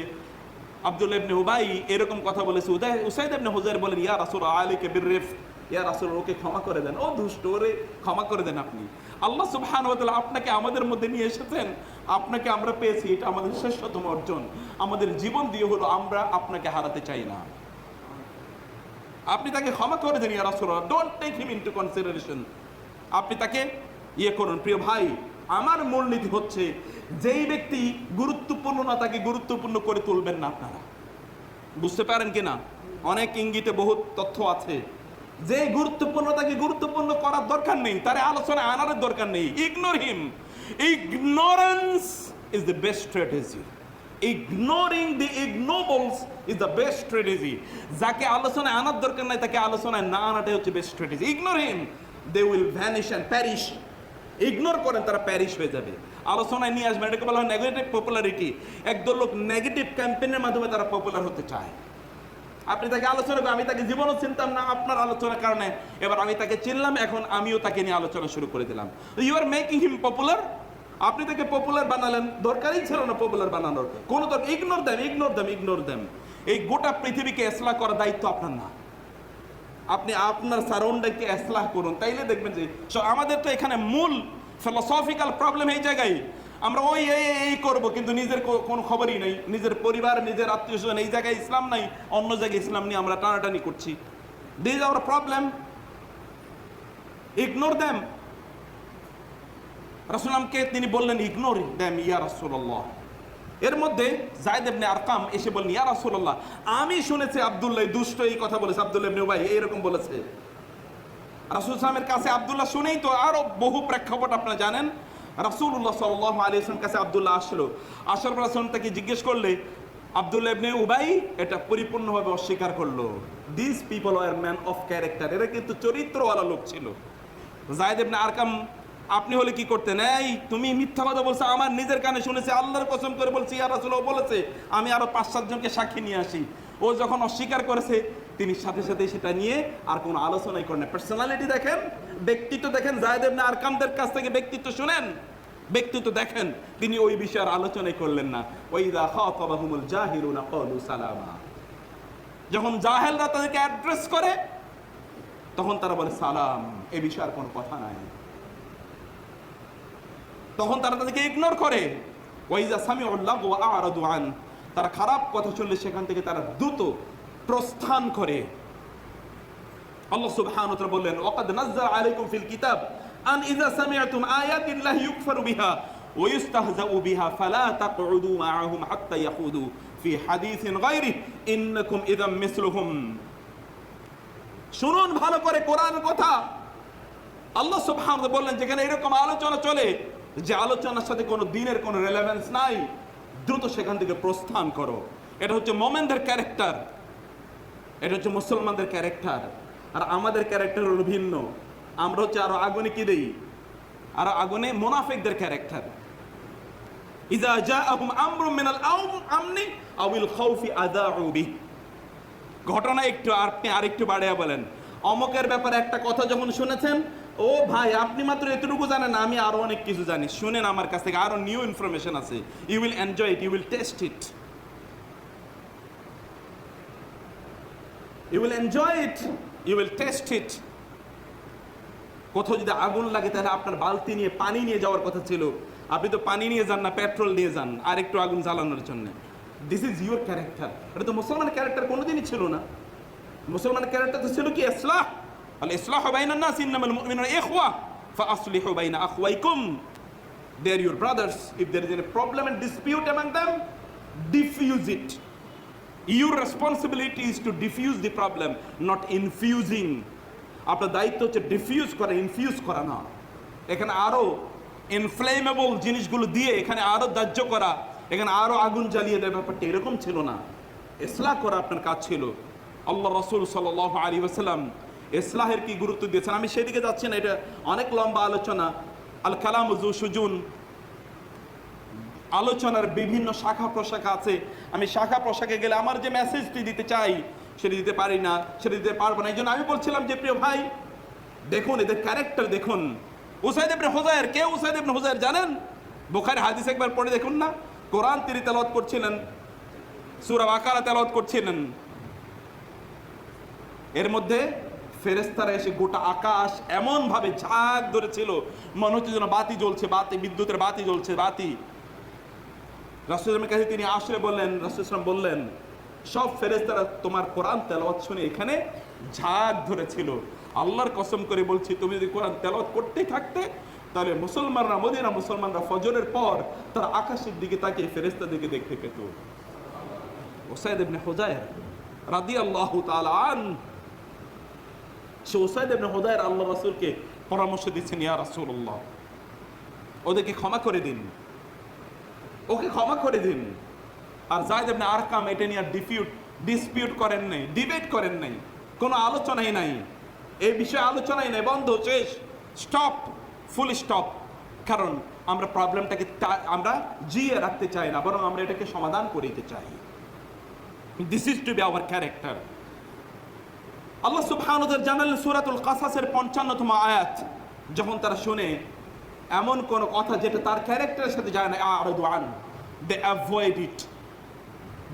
আব্দুল্লাহ ইবনে উবাই এরকম কথা বলেছে। উসাইদ ইবনে হুযাইর বলেন ইয়া রাসূল আলাইকা বিররিফ, ইয়া রাসূল ওকে ক্ষমা করে দেন, ও দুষ্ট, ওরে ক্ষমা করে দেন আপনি। আল্লাহ সুবহানাহু ওয়া তাআলা আপনাকে আমাদের মধ্যে নিয়ে এসেছেন, আপনাকে আমরা পেয়েছি, এটা আমাদের শ্রেষ্ঠতম অর্জন। আমাদের জীবন দিয়ে হলো আমরা আপনাকে হারাতে চাই না। আপনি তাকে ক্ষমা করে দেন ইয়া রাসূলুল্লাহ, don't take him into consideration. আপনি তাকে করুন। প্রিয় ভাই, আমার মূলনীতি হচ্ছে যেই ব্যক্তি গুরুত্বপূর্ণ না তাকে গুরুত্বপূর্ণ করে তুলবেন না। আপনারা বুঝতে পারেন কিনা? অনেক ইঙ্গিতে বহুত তথ্য আছে। যে গুরুত্বপূর্ণ তাকে গুরুত্বপূর্ণ করার দরকার নেই, তার আলোচনা আনার দরকার নেই। Ignore him. Ignorance is the best strategy. Ignoring the ignobles is the best strategy. যাকে আলোচনায় আনার দরকার নাই তাকে আলোচনায় না আনাটাই হচ্ছে best strategy. Ignore him, they will vanish and perish. Ignore করেন, তারা প্যারিশ হয়ে যাবে। আলোচনায় নিয়ে আসবেন, এটাকে বলা হয় নেগেটিভ পপুলারিটি। একদল লোক নেগেটিভ ক্যাম্পেইনের মাধ্যমে তারা পপুলার হতে চায়। আপনি তাকে আলোচনা করেন, আমি তাকে জীবনও চিনতাম না, আপনার আলোচনার কারণে এবার আমি তাকে চিনলাম, এখন আমিও তাকে নিয়ে আলোচনা শুরু করে দিলাম। You are making him popular. আপনি তাকে পপুলার বানালেন, দরকারই ছিল না পপুলার বানানোর কোনো দরকার। Ignore them. এই গোটা পৃথিবীকে ইসলাহ করার দায়িত্ব আপনার না। আপনি আপনার সারাউন্ডিংকে ইসলাহ করুন, তাইলে দেখবেন যে আমাদের তো এখানে মূল ফিলোসফিক্যাল প্রবলেম এই জায়গায়। আমরা এই করব, কিন্তু নিজের কোনো খবরই নেই, নিজের পরিবার, নিজের আত্মীয় স্বজন, এই জায়গায় ইসলাম নাই, অন্য জায়গায় ইসলাম নিয়ে আমরা টানাটানি করছি। This is our problem. Ignore them. রাসূলকে তিনি বললেন ইগনোর দেম ইয়া রাসূলুল্লাহ। এর মধ্যে যায়েদ ইবনে আরকাম এসে বললেন ইয়া রাসূলুল্লাহ, আমি শুনেছি আব্দুল্লাহ দুষ্ট এই কথা বলেছে, আব্দুল্লাহ ইবনে উবাই এরকম বলেছে। রাসূল সাল্লাল্লাহু কাছে আব্দুল্লাহ শুনেই তো আরো বহু প্রেক্ষাপট আপনারা জানেন। রাসূলুল্লাহ সাল্লাল্লাহু আলাইহি ওয়াসাল্লামের কাছে আব্দুল্লাহ আসলো। আসার পর রাসূল তাকে জিজ্ঞেস করলে আব্দুল্লাহ ইবনে উবাই এটা পরিপূর্ণভাবে অস্বীকার করলো। This people are man of character, এরা কিন্তু চরিত্রওয়ালা লোক ছিল। যায়েদ ইবনে আরকাম আপনি হলে কি করতেন? এই তুমি মিথ্যা কথা বলছো, আমার নিজের কানে শুনেছি, আল্লাহর কসম করে বলছি ইয়া রাসূলুল্লাহ বলেছে, আমি আরো 5-7 জনকে সাক্ষী নিয়ে আসি। ও যখন অস্বীকার করেছে তিনি সাথে সাথে সেটা নিয়ে আর কোনো আলোচনাই করেন না। পার্সোনালিটি দেখেন, ব্যক্তিত্ব দেখেন, যায়েদ ইবনে আরকামদের কাছ থেকে ব্যক্তিত্ব শুনেন, ব্যক্তিত্ব দেখেন, তিনি ওই বিষয়ে আলোচনাই করলেন না। ওয়াইদা খাতাবাহুমুল জাহিলুনা ক্বালু সালামা, যখন জাহেলরা তাদেরকে অ্যাড্রেস করে তখন তারা বলে সালাম, এই বিষয়ে আর কোনো কথা নাই, তখন তারা তাদেরকে ইগনোর করে। ওয়াইজা সামিউল লাগওয়া আ'রাদু আন, তারা খারাপ কথা শুনলে সেখান থেকে তারা দ্রুত প্রস্থান করে। আল্লাহ সুবহানাহু ওয়া তাআলা বললেন ওয়াকাদ নাযালা আলাইকুম ফিল কিতাব আন ইযা সামি'তুম আয়াতিল্লাহি ইউকফারু বিহা ওয়া ইস্তাহজাউ বিহা ফালা তাকউদু মা'আহুম হাত্তা ইয়াখুদু ফি হাদিসিন গায়রিহি ইন্নাকুম ইযাম মিসলুহুম। শুনুন ভালো করে কোরআনের কথা। আল্লাহ সুবহানাহু ওয়া তাআলা বললেন যেখানে এরকম আলোচনা চলে যে আলোচনার সাথে কোনো দিনের কোনো রেলেভেন্স নাই, দ্রুত সেখান থেকে প্রস্থান করো। এটা হচ্ছে মুমিনদের ক্যারেক্টার, এটা হচ্ছে মুসলমানদের ক্যারেক্টার। আর আমাদের ক্যারেক্টার হলো ভিন্ন। আমরা হচ্ছে আরো আগুনে কি দেই, আরো আগুনে মুনাফিকদের ক্যারেক্টার। ইযা জাআহুম আমরুম মিনাল আমনি আউল খাউফি আযাউ বিহি। ঘটনা একটু আপনি আরেকটু বাড়িয়ে বলেন, অমকের ব্যাপারে একটা কথা যখন শুনেছেন, ও ভাই আপনি মাত্র এতটুকু জানেন, আমি আরো অনেক কিছু জানি, শুনেন আমার কাছ থেকে আরো নিউ ইনফরমেশন আছে। You will enjoy it, you will taste it, you will enjoy it, you will taste it. কোথাও যদি আগুন লাগে তাহলে আপনার বালতি নিয়ে পানি নিয়ে যাওয়ার কথা ছিল, আপনি তো পানি নিয়ে যান না, পেট্রোল নিয়ে যান আর একটু আগুন জ্বালানোর জন্য। This is your character. এটা তো মুসলমানের ক্যারেক্টার কোনোদিনই ছিল না। মুসলমানের ক্যারেক্টার তো ছিল কি ইসলাহ, আল ইসলাহু বাইনান নাস, ইন্নামাল মুমিনুনা ইখওয়া ফাআসলিহু বাইনা আখওয়াইকুম। They are your brothers, if there is any problem and dispute among them, defuse it. Your responsibility is to defuse the problem, not infusing. আপনার দায়িত্ব হচ্ছে ডিফিউজ করা, ইনফিউজ করা না। এখানে আরো ইনফ্লেমেবল জিনিসগুলো দিয়ে এখানে আরো দাহ্য করা, এখানে আরো আগুন জ্বালিয়ে দেওয়ার ব্যাপারটা এরকম ছিল না। ইসলাহ করা আপনার কাজ ছিল। আল্লাহ রাসূল সাল্লাল্লাহু আলাইহি ওয়াসাল্লাম ইসলাহের কি গুরুত্ব দিয়েছেন, আমি সেদিকে যাচ্ছি না, এটা অনেক লম্বা আলোচনা। আল কালামু যু সুজুন, আলোচনার বিভিন্ন শাখা প্রশাখা আছে। আমি শাখা প্রশাখে গেলে আমার যে মেসেজটি দিতে চাই সেটা দিতে পারি না, সেটা দিতে পারবো না। এই জন্য আমি বলছিলাম যে প্রিয় ভাই দেখুন এদের ক্যারেক্টার দেখুন। উসাইদ ইবনে হুযায়র, কে উসাইদ ইবনে হুযায়র জানেন? বুখারী হাদিস একবার পড়ে দেখুন না। কোরআন তিনি তেলাওয়াত করছিলেন, সূরা বাকারা তেলাওয়াত করছিলেন, এর মধ্যে ফেরেশতারা এসে গোটা আকাশ এমন ভাবে ঝাঁক ধরেছিল, মনে হচ্ছে যেন বাতি জ্বলছে, বাতি, বিদ্যুতের বাতি জ্বলছে, বাতি। রাসূলের কাছে তিনি আসলে বললেন, রাসূল বললেন সব ফেরেশতারা তোমার কোরআন তেলাওয়াত শুনে এখানে ঝাঁক ধরেছিল। আল্লাহর কসম করে বলছি তুমি যদি কোরআন তেলাওয়াত করতেই থাকতে তাহলে মুসলমানরা, মদিনা মুসলমানরা ফজরের পর তারা আকাশের দিকে তাকিয়ে ফেরেশতাদেরকে দেখতে পেত। উসাইদ ইবনে হুযায়র রাদিয়াল্লাহু তাআলা আন, সে উসাইদ ইবনে হুযায়র আল্লাহ রাসূলকে পরামর্শ দিচ্ছেন, ইয়া রাসূলুল্লাহ ওদেরকে ক্ষমা করে দিন, ওকে ক্ষমা করে দিন। আর যায়েদ ইবনে আরকাম এটা নিয়ে ডিসপিউট করেন নাই, ডিবেট করেন নাই, কোনো আলোচনাই নাই, এই বিষয়ে আলোচনাই নাই, বন্ধ, শেষ, স্টপ, ফুল স্টপ। কারণ আমরা প্রবলেমটাকে আমরা জিয়ে রাখতে চাই না, বরং আমরা এটাকে সমাধান করে দিতে চাই। This is to be our character. আল্লাহ সুবহানাহু ওয়া তাআলা জানালেন সূরাতুল কাসাসের 55তম আয়াত, যখন তারা শুনে এমন কোন কথা যেটা তার ক্যারেক্টারের সাথে যায় না, আ'রাদু আন, দে অ্যাভয়েড ইট,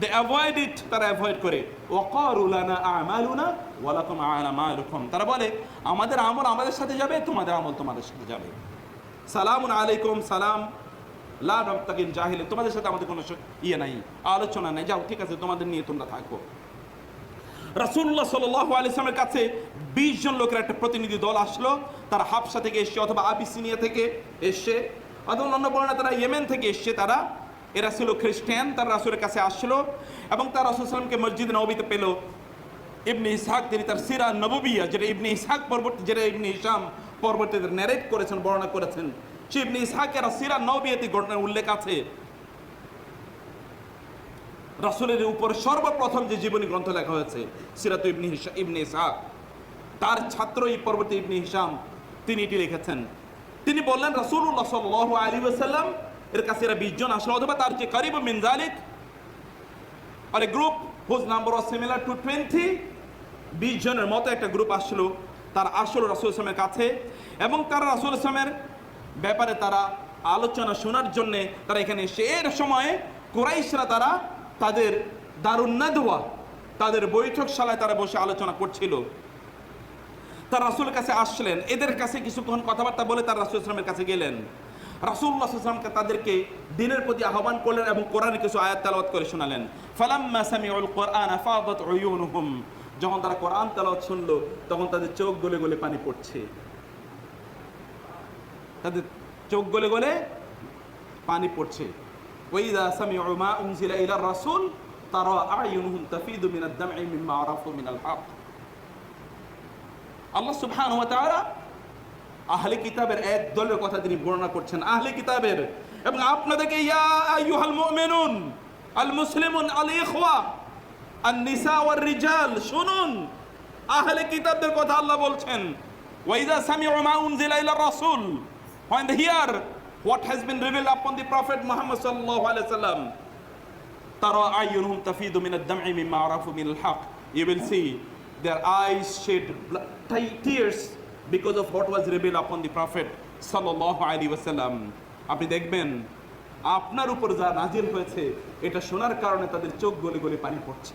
দে অ্যাভয়েড ইট, তারা অ্যাভয়েড করে। ওয়াকালু লানা আমালুনা ওয়া লাকুম আমালুকুম, তারা বলে আমাদের আমল আমাদের সাথে যাবে, তোমাদের আমল তোমাদের সাথে যাবে। সালামুন আলাইকুম, সালাম, লা নাবতাগিল জাহিলিন, তোমাদের সাথে আমাদের কোনো ইয়ে নাই, আলোচনা নাই, যাও ঠিক আছে তোমাদের নিয়ে তোমরা থাকো। রাসূলুল্লাহ সাল্লাল্লাহু আলাইহি ওয়াসাল্লামের কাছে 20 জন লোকের একটা প্রতিনিধি দল আসলো। তারা হাবশা থেকে এসছে, অথবা আবিসিনিয়া থেকে এসছে, অথবা অন্য বর্ণনা তারা ইয়েমেন থেকে এসছে। এরা ছিল খ্রিস্টান। তারা রাসূলের কাছে আসলো এবং তারা রাসূল সাল্লাল্লাহু আলাইহি ওয়াসাল্লামকে মসজিদ নববীতে পেল। ইবনে ইসহাক তিনি তার সিরা নববিয়া, যেটা ইবনে ইসহাক পরবর্তী, যেটা ইবনে হিশাম পরবর্তীতে ন্যারেট করেছেন, বর্ণনা করেছেন, সেই ইবনে ইসহাকের সিরা নববিয়াতে ঘটনার উল্লেখ আছে। রাসূলের উপর সর্বপ্রথম যে জীবনী গ্রন্থ লেখা হয়েছে সিরাত ইবনে ইসহাক, তার ছাত্র এই পরবর্তী ইবনে হিশাম তিনি এটি লিখেছেন। তিনি বললেন রাসূলুল্লাহ সাল্লাল্লাহু আলাইহি ওয়াসাল্লাম এর কাছে এরা 20 জন আসলো, অথবা তার যে করিব মিন যালিক, আর a group whose number was similar to 20, 20 জনের মতো একটা গ্রুপ আসলো, তার আসলো রাসূল ইসলামের কাছে, এবং তারা রাসূল ইসলামের ব্যাপারে তারা আলোচনা শোনার জন্যে তারা এখানে এসে, এর সময়ে কুরাইশরা তারা তাদের দারুন নাদওয়া, তাদের বৈঠকশালায় তারা বসে আলোচনা করছিল। তারা রাসূলের কাছে আসলেন, এদের কাছে কিছুক্ষণ কথাবার্তা বলে তারা রাসূল ইসলামের কাছে গেলেন। রাসূলুল্লাহ সাল্লাল্লাহু আলাইহি ওয়াসাল্লামকে তাদেরকে দিনের প্রতি আহ্বান করলেন এবং কোরআনের কিছু আয়াত তেলাওয়াত করে শোনালেন। ফালাম্মা সামিউল কুরআন ফাদাত উয়ুনুহুম, যখন তারা কোরআন তেলাওয়াত শুনলো তখন তাদের চোখ গলে গলে পানি পড়ছে, তাদের চোখ গলে গলে পানি পড়ছে। ওয়াইদা সামিউ মা উনজিলা ইলার রাসূল তারা আয়ুনুহুম তাফিদু মিনাদ দাম'i মিম্মা আরাফু মিনাল হক। আল্লাহ সুবহানাহু ওয়া তাআলা আহলে কিতাবের এক দলের কথা তিনি বর্ণনা করছেন, আহলে কিতাবের, এবং আপনাদেরকে ইয়া আইয়ুহাল মুমিনুন আল মুসলিমুন আল ইখওয়া আন নিসা ওয়ার রিজাল, শুনুন আহলে কিতাবদের কথা আল্লাহ বলছেন। ওয়াইদা সামিউ মা উনজিলা ইলার রাসূল, when they hear what has been revealed upon the prophet Muhammad sallallahu alaihi wasallam, tara ayunuhum tafidu min ad-dam'i mimma arafu min al-haq, you will see their eyes shed tears because of what was revealed upon the prophet sallallahu alaihi wasallam. আপনি দেখবেন আপনার উপর যা নাজিল হয়েছে এটা শোনার কারণে তাদের চোখ গলে গলে পানি পড়ছে।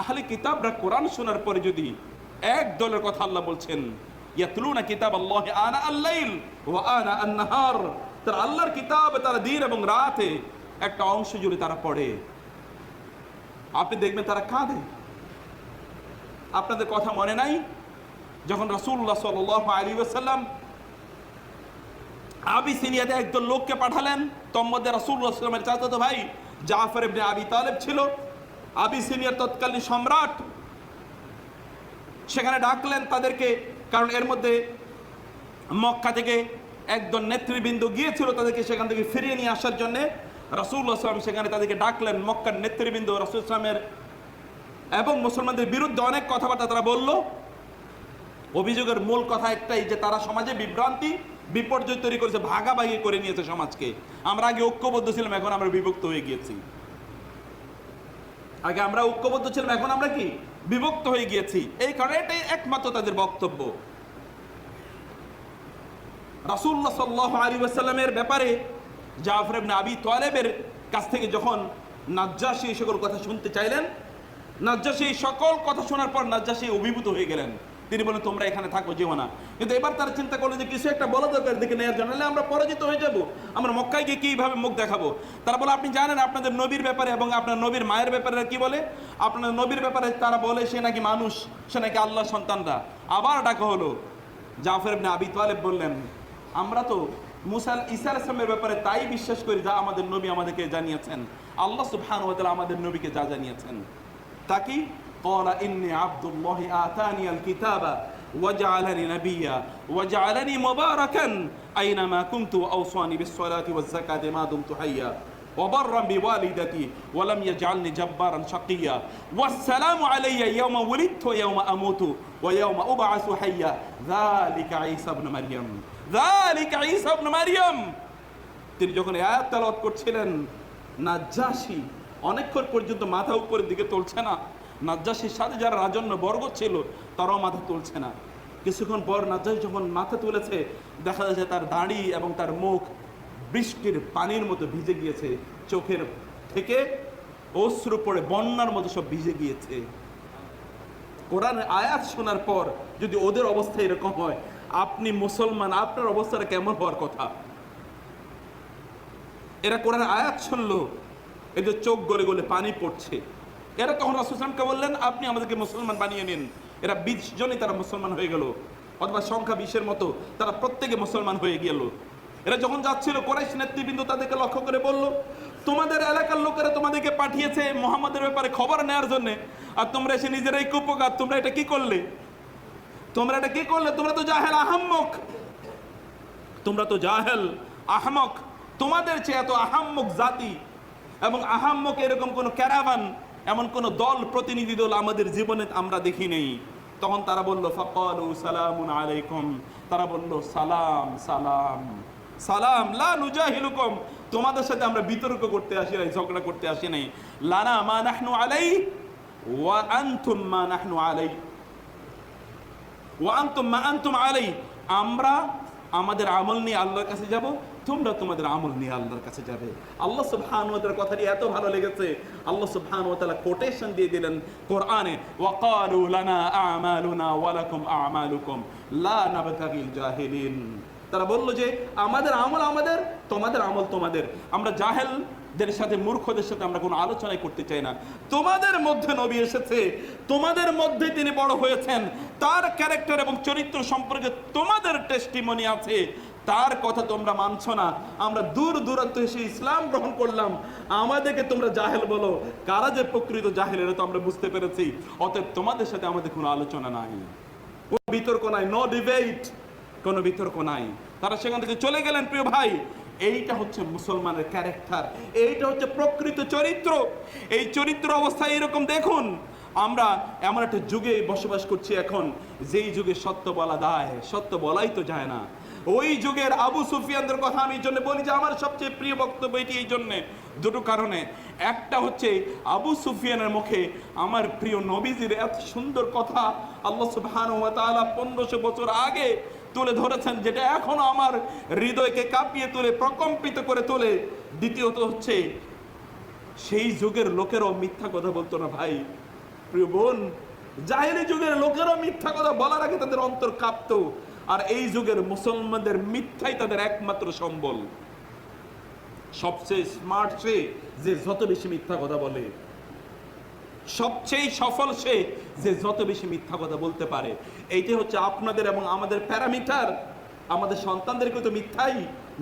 আহলে কিতাবরা কোরআন শোনার পরে যদি এক দলের কথা আল্লাহ বলছেন, ইয়াতলুনা কিতাব আল্লাহি আনা আল-লাইল ওয়া আনা আন-নাহার, তারা আল্লাহর কিতাব তারা দিন এবং রাতে একটা অংশ জুড়ে তারা পড়ে, আপনি দেখবেন তারা কাঁদে। আপনাদের কথা মনে নাই যখন রাসূলুল্লাহ সাল্লাল্লাহু আলাইহি ওয়াসাল্লাম আবিসিনিয়াতে একদল লোককে পাঠালেন, তোর মধ্যে রাসূলুল্লাহ সাল্লাল্লাহু আলাইহি ওয়াসাল্লামের চাচাতো ভাই জাফর ইবনে আবি তালেব ছিল, আবিসিনিয়ার তৎকালীন সম্রাট। সেখানে ডাকলেন তাদেরকে, কারণ এর মধ্যে মক্কা থেকে একদল নেতৃবৃন্দ গিয়েছিল তাদেরকে সেখান থেকে ফিরিয়ে নিয়ে আসার জন্য। রাসূলুল্লাহ সাল্লাল্লাহু আলাইহি ওয়াসাল্লাম সেখানে তাদেরকে ডাকলেন। মক্কার নেতৃবৃন্দ রাসূল ইসলামের এবং মুসলমানদের বিরুদ্ধে অনেক কথাবার্তা তারা বলল। অভিযোগের মূল কথা একটাই, যে তারা সমাজে বিভ্রান্তি বিপর্যয় তৈরি করেছে, ভাগাভাগি করে নিয়েছে সমাজকে। আমরা আগে ঐক্যবদ্ধ ছিলাম, এখন আমরা বিভক্ত হয়ে গিয়েছি। আগে আমরা ঐক্যবদ্ধ ছিলাম, এখন আমরা কি বিভক্ত হয়ে গিয়েছি। এই কারণে এটাই একমাত্র তাদের বক্তব্য। রাসূলুল্লাহ সাল্লাল্লাহু আলাইহি ওয়াসাল্লামের ব্যাপারে জাফর ইবনে আবি তালেবের কাছ থেকে যখন নাজ্জাশী এই সকল কথা শুনতে চাইলেন, নাজ্জাশী সকল কথা শোনার পর নাজ্জাশী অভিভূত হয়ে গেলেন। তিনি বলেন তোমরা এখানে থাকো, যেও না। কিন্তু এবার তারা চিন্তা করলো যে কিছু একটা বলা দরকার দিকে নেওয়ার জন্য, নাহলে আমরা পরাজিত হয়ে যাব, আমরা মক্কায় গিয়ে কীভাবে মুখ দেখাবো। তারা বলে আপনি জানেন আপনাদের নবীর ব্যাপারে এবং আপনার নবীর মায়ের ব্যাপারে কি বলে? আপনার নবীর ব্যাপারে তারা বলে সে নাকি মানুষ, সে নাকি আল্লাহ সন্তানরা। আবার ডাকা হলো। জাফর ইবনে আবি তালেব বললেন আমরা তো ঈসা আলাইহিস সালামের ব্যাপারে তাই বিশ্বাস করি যা আমাদের নবী আমাদেরকে জানিয়েছেন, আল্লাহ সুবহানাহু ওয়া তাআলা আমাদের নবীকে যা জানিয়েছেন। তা কি? قال إني عبد الله آتاني الكتاب وجعلني نبيا وجعلني مباركا أينما كنت وأوصاني بالصلاة والزكاة ما دمت حيا وبرا بوالدتي ولم يجعلني جبارا شقيا والسلام علي يوم ولدت ويوم أموت ويوم أبعث حيا ذلك عيسى ابن مريم ذلك عيسى ابن مريم। তিনি যখন এই আয়াত তেলাওয়াত করছিলেন, নাজ্জাশী অনেকক্ষণ পর্যন্ত মাথা উপরের দিকে তুলছে না। নাজ্জাশীর সাথে যারা রাজন্য বর্গ ছিল তারাও মাথা তুলছে না। কিছুক্ষণ পর নাজ্জাশী যখন মাথা তুলেছে, দেখা যাচ্ছে তার দাড়ি এবং তার মুখ বৃষ্টির পানির মতো ভিজে গিয়েছে, চোখের থেকে অশ্রু পড়ে বন্যার মতো সব ভিজে গিয়েছে। কোরআনের আয়াত শোনার পর যদি ওদের অবস্থা এরকম হয়, আপনি মুসলমান, আপনার অবস্থাটা কেমন হওয়ার কথা? এরা কোরআনের আয়াত শুনলো, এদের চোখ গলে গলে পানি পড়ছে। এরা তখন রাসূল সাল্লাল্লাহু আলাইহি ওয়াসাল্লামকে বললেন আপনি আমাদেরকে মুসলমান বানিয়ে নিন। এরা 20 জনই তারা মুসলমান হয়ে গেল, অথবা সংখ্যা 20-এর মতো, তারা প্রত্যেকে মুসলমান হয়ে গেল। এরা যখন যাচ্ছিল কুরাইশ নেতৃবৃন্দ তাদেরকে লক্ষ্য করে বলল তোমাদের এলাকার লোকেরা তোমাদেরকে পাঠিয়েছে মুহাম্মাদের ব্যাপারে খবর নেওয়ার জন্য, আর তোমরা এসে নিজেরাই কুপকার। তোমরা এটা কি করলে? তোমরা এটা কি করলে? তোমরা তো জাহেল আহাম্মক, তোমরা তো জাহেল আহমক। তোমাদের চেয়ে এত আহাম্মক জাতি এবং আহাম্মক এরকম কোনো ক্যারাভান, এমন কোনো দল, প্রতিনিধি দল আমাদের জীবনে আমরা দেখি নেই। তখন তারা বলল ফাকালু সালামুন আলাইকুম, তারা বলল সালাম সালাম সালাম, লা নুজাহিলুকুম, তোমাদের সাথে আমরা বিতর্ক করতে আসি নাই, ঝগড়া করতে আসি নাই। লানা মা নাহনু আলাই ওয়া আনতুম মা নাহনু আলাই ওয়া আনতুম মা আনতুম আলাই, আমরা আমাদের আমল নিয়ে আল্লাহর কাছে যাব, তোমরা তোমাদের আমল নিয়ে আল্লাহর কাছে যাবে। আল্লাহ সুবহানাহু ওয়া তাআলার কথাটি এত ভালো লেগেছে, আল্লাহ সুবহানাহু ওয়া তাআলা কোটেশন দিয়ে দিলেন কোরআনে, ওয়া ক্বালু লানা আমালুনা ওয়া লাকুম আমালুকুম লা নাবতাগিল জাহিলিন। তারা বলল যে আমাদের আমল আমাদের, তোমাদের আমল তোমাদের। আমরা জাহেলদের সাথে, মূর্খদের সাথে আমরা কোনো আলোচনাই করতে চাই না। তোমাদের মধ্যে নবী এসেছে, তোমাদের মধ্যে তিনি বড় হয়েছেন, তার ক্যারেক্টার এবং চরিত্র সম্পর্কে তোমাদের টেস্টিমনি আছে, তার কথা তোমরা মানছো না। আমরা দূর দূরান্ত এসে ইসলাম গ্রহণ করলাম, আমাদেরকে তোমরা জাহেল বলো। কারা যে প্রকৃত জাহেল এটা তো আমরা বুঝতে পেরেছি। অতএব তোমাদের সাথে আমাদের কোনো আলোচনা নাই, কোনো বিতর্ক নাই, নো ডিবেট, কোনো বিতর্ক নাই। তারা সেখান থেকে চলে গেলেন। প্রিয় ভাই, এইটা হচ্ছে মুসলমানের ক্যারেক্টার, এইটা হচ্ছে প্রকৃত চরিত্র। এই চরিত্র অবস্থায় এরকম দেখুন, আমরা এমন একটা যুগে বসবাস করছি এখন, যেই যুগে সত্য বলা দায়, সত্য বলাই তো যায় না। ওই যুগের আবু সুফিয়ানদের কথা আমি এই জন্য বলি যে আমার সবচেয়ে প্রিয় বক্তব্য এটি এই জন্যে, দুটো কারণে। একটা হচ্ছে আবু সুফিয়ানের মুখে আমার প্রিয় নবীজির এত সুন্দর কথা আল্লাহ সুবহানাহু ওয়া তাআলা 1500 বছর আগে তুলে ধরেছেন, যেটা এখনো আমার হৃদয়কে কাঁপিয়ে তোলে, প্রকম্পিত করে তোলে। দ্বিতীয়ত হচ্ছে সেই যুগের লোকেরও মিথ্যা কথা বলতো না ভাই। প্রিয় বোন, জাহেলি যুগের লোকেরও মিথ্যা কথা বলার আগে তাদের অন্তর কাঁপতো, আর এই যুগের মুসলমানদের মিথ্যাই তাদের একমাত্র সম্বল। সবচেয়ে স্মার্ট সে যে যত বেশি মিথ্যা কথা বলে, সবচেয়ে সফল সে যে যত বেশি মিথ্যা কথা বলতে পারে। এইটা হচ্ছে আপনাদের এবং আমাদের প্যারামিটার। আমাদের সন্তানদেরকে তো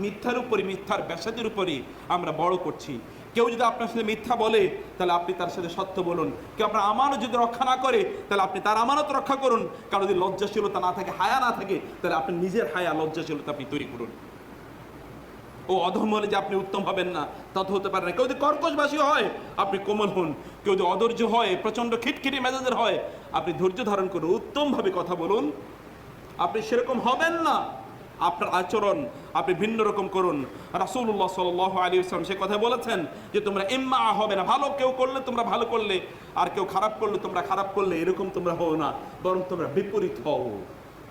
মিথ্যার উপরই, মিথ্যার ব্যাসাদের উপরই আমরা বড় করছি। কেউ যদি আপনার সাথে মিথ্যা বলে, তাহলে আপনি তার সাথে সত্য বলুন। কেউ আপনার আমানত যদি রক্ষা না করে, তাহলে আপনি তার আমানত রক্ষা করুন। কারণ যদি লজ্জাশীলতা না থাকে, হায়া না থাকে, তাহলে আপনি নিজের হায়া, লজ্জাশীলতা আপনি তৈরি করুন। ও অধম হলে যে আপনি উত্তম হবেন না, তা তো হতে পারে না। কেউ যদি কর্কশবাসী হয়, আপনি কোমল হন। কেউ যদি অধৈর্য হয়, প্রচন্ড খিটখিটি মেজাজের হয়, আপনি ধৈর্য ধারণ করুন, উত্তমভাবে কথা বলুন। আপনি সেরকম হবেন না, আপনার আচরণ আপনি ভিন্ন রকম করুন। রাসূলুল্লাহ সাল্লাল্লাহু আলাইহি ওয়াসাল্লাম সে কথা বলেছেন যে তোমরা ইম্মা হবে না, ভালো কেউ করলে তোমরা ভালো করলে, আর কেউ খারাপ করলে তোমরা খারাপ করলে, এরকম তোমরা হও না, বরং তোমরা বিপরীত হও।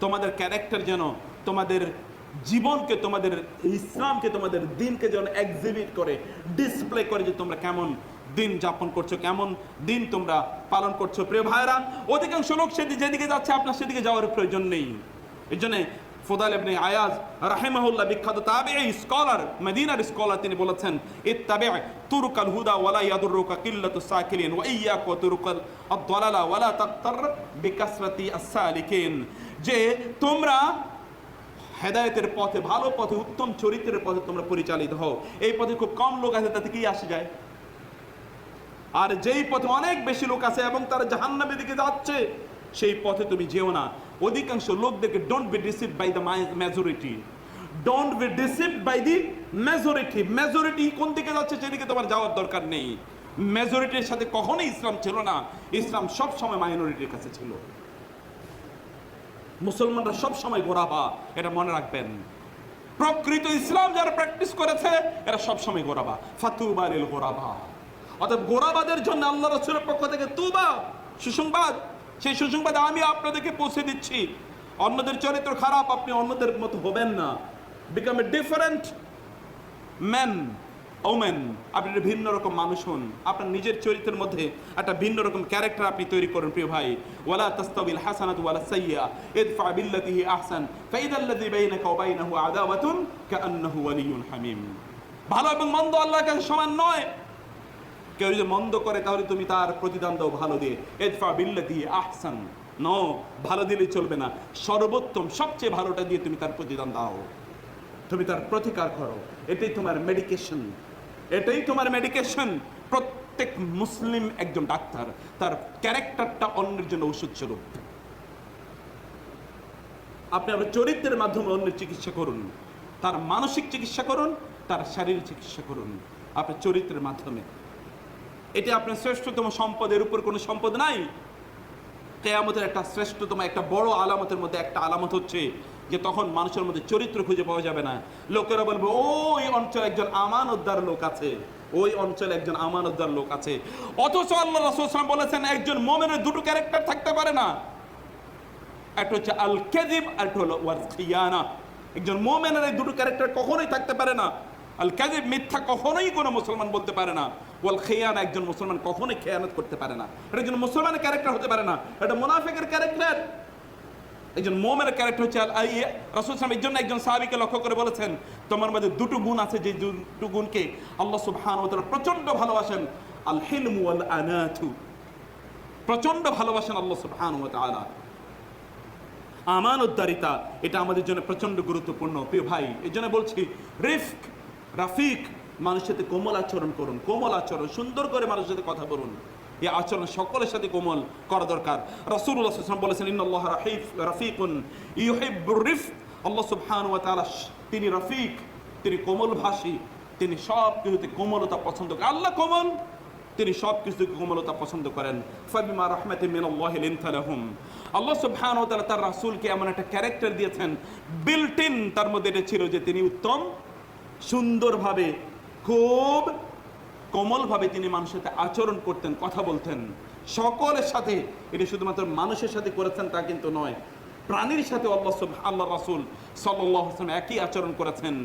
তোমাদের ক্যারেক্টার যেন তোমাদের জীবনকে, তোমাদের ইসলামকে, তোমাদের দিনকে যেন এক্সিবিট করে, ডিসপ্লে করে যে তোমরা কেমন দিন যাপন করছো, কেমন দিন তোমরা পালন করছো। প্রিয় ভাইরা, অধিকাংশ লোক যেদিকে যাচ্ছে আপনার সেদিকে যাওয়ার প্রয়োজন নেই। এই জন্য ফুদাইল ইবনে আয়াজ রাহিমাহুল্লাহ, বিখ্যাত তাবিঈ স্কলার, মদিনার স্কলার, তিনি বলেছেন ইত্তাবি' তুরুকাল হুদা ওয়ালা ইয়াদুরুকা কিল্লাতুস সাকিলিন ওয়া ইয়্যাকা ওয়া তুরুকাল আদ-দালালা ওয়ালা তাগতার বিকাসরাতি আস-সালিকিন, যে তোমরা হেদায়েতের পথে, ভালো পথে, উত্তম চরিত্রের পথে তোমরা পরিচালিত হও। এই পথে খুব কম লোক আছে, তাতে কি আসে যায়? আর যেই পথে অনেক বেশি লোক আছে এবং তারা জাহান্নামের দিকে যাচ্ছে, সেই পথে তুমি যেও না। অধিকাংশ লোকদেরকে don't be deceived by the majority, don't be deceived by the majority. Majority কোন দিকে যাচ্ছে সেদিকে তোমার যাওয়ার দরকার নেই। মেজরিটির সাথে কখনোই ইসলাম ছিল না, ইসলাম সব সময় মাইনরিটির কাছে ছিল। মুসলমানরা সব সময় গোরাবা, এটা মনে রাখবেন। প্রকৃত ইসলাম যারা প্র্যাকটিস করেছে এরা সব সময় গোরাবা। ফাতুবা লিল গোরাবা। অর্থাৎ গোরাবাদের জন্য আল্লাহ রাসূলের পক্ষ থেকে তুবা, সুসংবাদ। সেই সুসংবাদ আমি আপনাদেরকে পৌঁছে দিচ্ছি। অন্যদের চরিত্র খারাপ, আপনি অন্যদের মতো হবেন না। Become a different man, women. আপনি একটা ভিন্ন রকম মানুষ হন। আপনার নিজের চরিত্রের মধ্যে একটা ভিন্ন রকম ক্যারেক্টার আপনি তৈরি করুন। প্রিয় ভাই, ওয়ালা তাস্তাবিল হাসানাতু ওয়ালা সাইয়্যা ইদফা বিল্লাতি হি আহসান ফাইদাল্লাযী বাইনাকা ওয়া বাইনাহু আদাওয়াতুন কাআন্নাহু ওয়ালিয়্যুন হামীম। ভালো এবং মন্দ আল্লাহর কাছে সমান নয়। কেউ যদি মন্দ করে তাহলে তুমি তার প্রতিদান দাও ভালো দিয়ে। ইদফা বিল্লাতি হি আহসান, নো, ভালো দিলে চলবে না, সর্বোত্তম সবচেয়ে ভালোটা দিয়ে তুমি তার প্রতিদান দাও, তুমি তার প্রতিকার করো। এটাই তোমার মেডিকেশন, এটাই তোমার মেডিকেশন। প্রত্যেক মুসলিম একজন ডাক্তার, তার ক্যারেক্টারটা অন্যের জন্য ওষুধ স্বরূপ। আপনি আপনার চরিত্রের মাধ্যমে অন্যের চিকিৎসা করুন, তার মানসিক চিকিৎসা করুন, তার শারীরিক চিকিৎসা করুন আপনার চরিত্রের মাধ্যমে। এটা আপনার শ্রেষ্ঠতম সম্পদের উপর কোনো সম্পদ নাই। কিয়ামতের একটা শ্রেষ্ঠতম একটা বড় আলামতের মধ্যে একটা আলামত হচ্ছে যে তখন মানুষের মধ্যে চরিত্র খুঁজে পাওয়া যাবে না। লোকেরা বলবে ওই অঞ্চলে একজন আমানতদার লোক আছে, ওই অঞ্চলে একজন আমানতদার লোক আছে। অথচ আল্লাহ রাসূল সাল্লাল্লাহু আলাইহি ওয়াসাল্লাম বলেছেন একজন মুমিনের দুটো ক্যারেক্টার থাকতে পারে না, একটা হচ্ছে আল কাযিব, আর একটা হলো ওয়াল খিয়ানা। একজন মুমিনের এই দুটো ক্যারেক্টার কখনোই থাকতে পারে না। আল কাযিব মিথ্যা কখনোই কোনো মুসলমান বলতে পারে না, ওয়াল খিয়ানা একজন মুসলমান কখনোই খেয়ানত করতে পারে না। এটা একজন মুসলমানের ক্যারেক্টার হতে পারে না, এটা মুনাফিকের ক্যারেক্টার। একজন মুমিনের ক্যারেক্টার হচ্ছে রাসূল সাল্লাল্লাহু আলাইহি ওয়াসাল্লাম এর জন্য একজন সাহাবীকে লক্ষ্য করে বলেছেন তোমার মধ্যে দুটো গুণ আছে, যে দুটো গুণকে আল্লাহ সুবহানাহু ওয়া তাআলা প্রচন্ড ভালোবাসেন, আল হিলম ওয়াল আনাতু, প্রচন্ড ভালোবাসেন আল্লাহ সুবহানাহু ওয়া তাআলা। আমানতদারিতা এটা আমাদের জন্য প্রচন্ড গুরুত্বপূর্ণ প্রিয় ভাই। এই জন্য বলছি রিফক, রাফিক, মানুষের সাথে কোমল আচরণ করুন, কোমল আচরণ, সুন্দর করে মানুষের সাথে কথা বলুন। এই আচরণ সকলের সাথে কোমল করা দরকার। রাসূলুল্লাহ সাল্লাল্লাহু আলাইহি ওয়াসাল্লাম বলেছেন ইন্নাল্লাহা রাফিকুন ইউহিব্বুর রিফক, আল্লাহ সুবহানাহু ওয়া তাআলা তিনি রাফিক, তিনি কোমলভাষী, তিনি সব কিছুতে কোমলতা পছন্দ করেন। আল্লাহ কোমল, তিনি সব কিছুতে কোমলতা পছন্দ করেন। ফাবিমা রাহমাতিন মিনাল্লাহি লিনতা লাহুম, আল্লাহ সুবহানাহু ওয়া তাআলা তার রাসূলকে এমন একটা ক্যারেক্টার দিয়েছেন, বিল্ট ইন তার মধ্যে এটা ছিল যে তিনি উত্তম, সুন্দরভাবে, খুব কোমলভাবে তিনি মানুষের সাথে আচরণ করতেন, কথা বলতেন সকলের সাথে। এটা শুধুমাত্র মানুষের সাথে করেছেন তা কিন্তু নয়, প্রাণীর সাথে আল্লাহ রাসূল সাল্লাল্লাহু আলাইহি ওয়াসাল্লাম একই আচরণ করেছেন।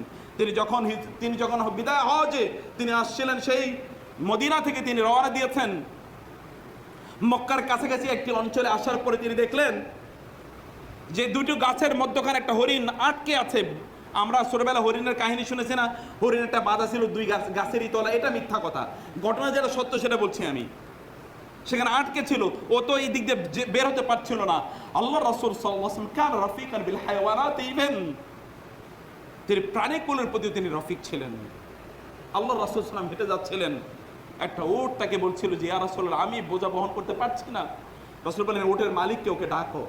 তিনি যখন বিদায় হজে তিনি আসছিলেন, সেই মদিনা থেকে তিনি রওনা দিয়েছেন, মক্কার কাছাকাছি একটি অঞ্চলে আসার পরে তিনি দেখলেন যে দুটো গাছের মধ্যখানে একটা হরিণ আটকে আছে। আমরা ছোটবেলা হরিণের কাহিনী শুনেছি না, হরিণেরটা বাঁধা ছিল দুই গাছেরই তলা। এটা মিথ্যা কথা, ঘটনা যেটা সত্য সেটা বলছি আমি। সেখানে আটকে ছিল, ও তো এই দিক দিয়ে বের হতে পারছিল না। আল্লাহ রাসূল সাল্লাল্লাহু আলাইহি ওয়াসাল্লাম কান রাফিকান বিল হায়াওয়ানাত, ইভেন তিনি প্রাণীকুলের প্রতি তিনি রফিক ছিলেন। আল্লাহ রাসূল সাল্লাল্লাহু আলাইহি ওয়াসাল্লাম হেঁটে যাচ্ছিলেন, একটা উট তাকে বলছিল যে ইয়া রাসূলুল্লাহ আমি বোঝা বহন করতে পারছি না। রাসূল বললেন উটের মালিককে ওকে ডাকো।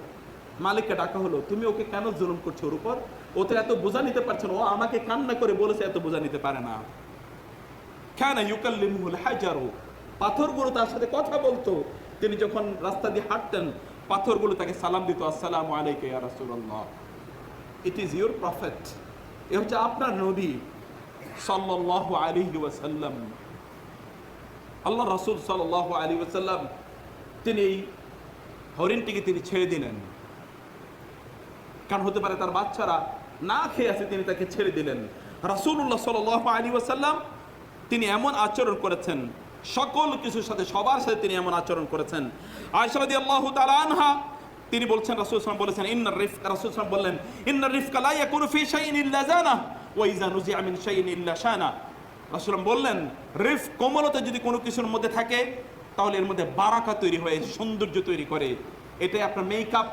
মালিককে ডাকা হলো, তুমি ওকে কেন জুলুম করছো ওর উপর? ও তো এত বোঝা নিতে পারছে না, ও আমাকে কান্না করে বলেছে এত বোঝা নিতে পারে না। কানা ইউকাল্লিমুহুল হাজারু, পাথরগুলো তার সাথে কথা বলতো। তিনি যখন রাস্তা দিয়ে হাঁটতেন পাথরগুলো তাকে সালাম দিত, আসসালামু আলাইকা ইয়া রাসূলুল্লাহ, ইট ইজ ইউর প্রফেট। এ হচ্ছে আপনার নবী সাল্লাল্লাহু আলাইহি ওয়াসাল্লাম। আল্লাহ রাসূল সাল্লাল্লাহু আলাইহি ওয়াসাল্লাম তিনি এই হরিণটিকে তিনি ছেড়ে দিলেন, কারণ হতে পারে তার বাচ্চারা না খেয়ে আছে, তিনি তাকে ছেড়ে দিলেন। রাসূলুল্লাহ সাল্লাল্লাহু আলাইহি ওয়াসাল্লাম তিনি এমন আচরণ করেছেন সকল কিছুর সাথে, সবার সাথে তিনি এমন আচরণ করেছেন। আয়েশা রাদিয়াল্লাহু তাআলা আনহা তিনি বলছেন, রাসূল সাল্লাল্লাহু আলাইহি ওয়াসাল্লাম বলেছেন ইন্নার রিফক, রাসূল সাল্লাল্লাহু আলাইহি ওয়াসাল্লাম বললেন ইন্নার রিফকা লা ইয়াকুনু ফি শাইইন ইল্লা জানা ওয়া ইযা নুজিআ মিন শাইইন ইল্লা শানা। রাসূল বললেন রিফক, কোমলতা যদি কোনো কিছুর মধ্যে থাকে তাহলে এর মধ্যে বারাকা তৈরি হয়, সৌন্দর্য তৈরি করে। এটাই আপনার মেকআপ,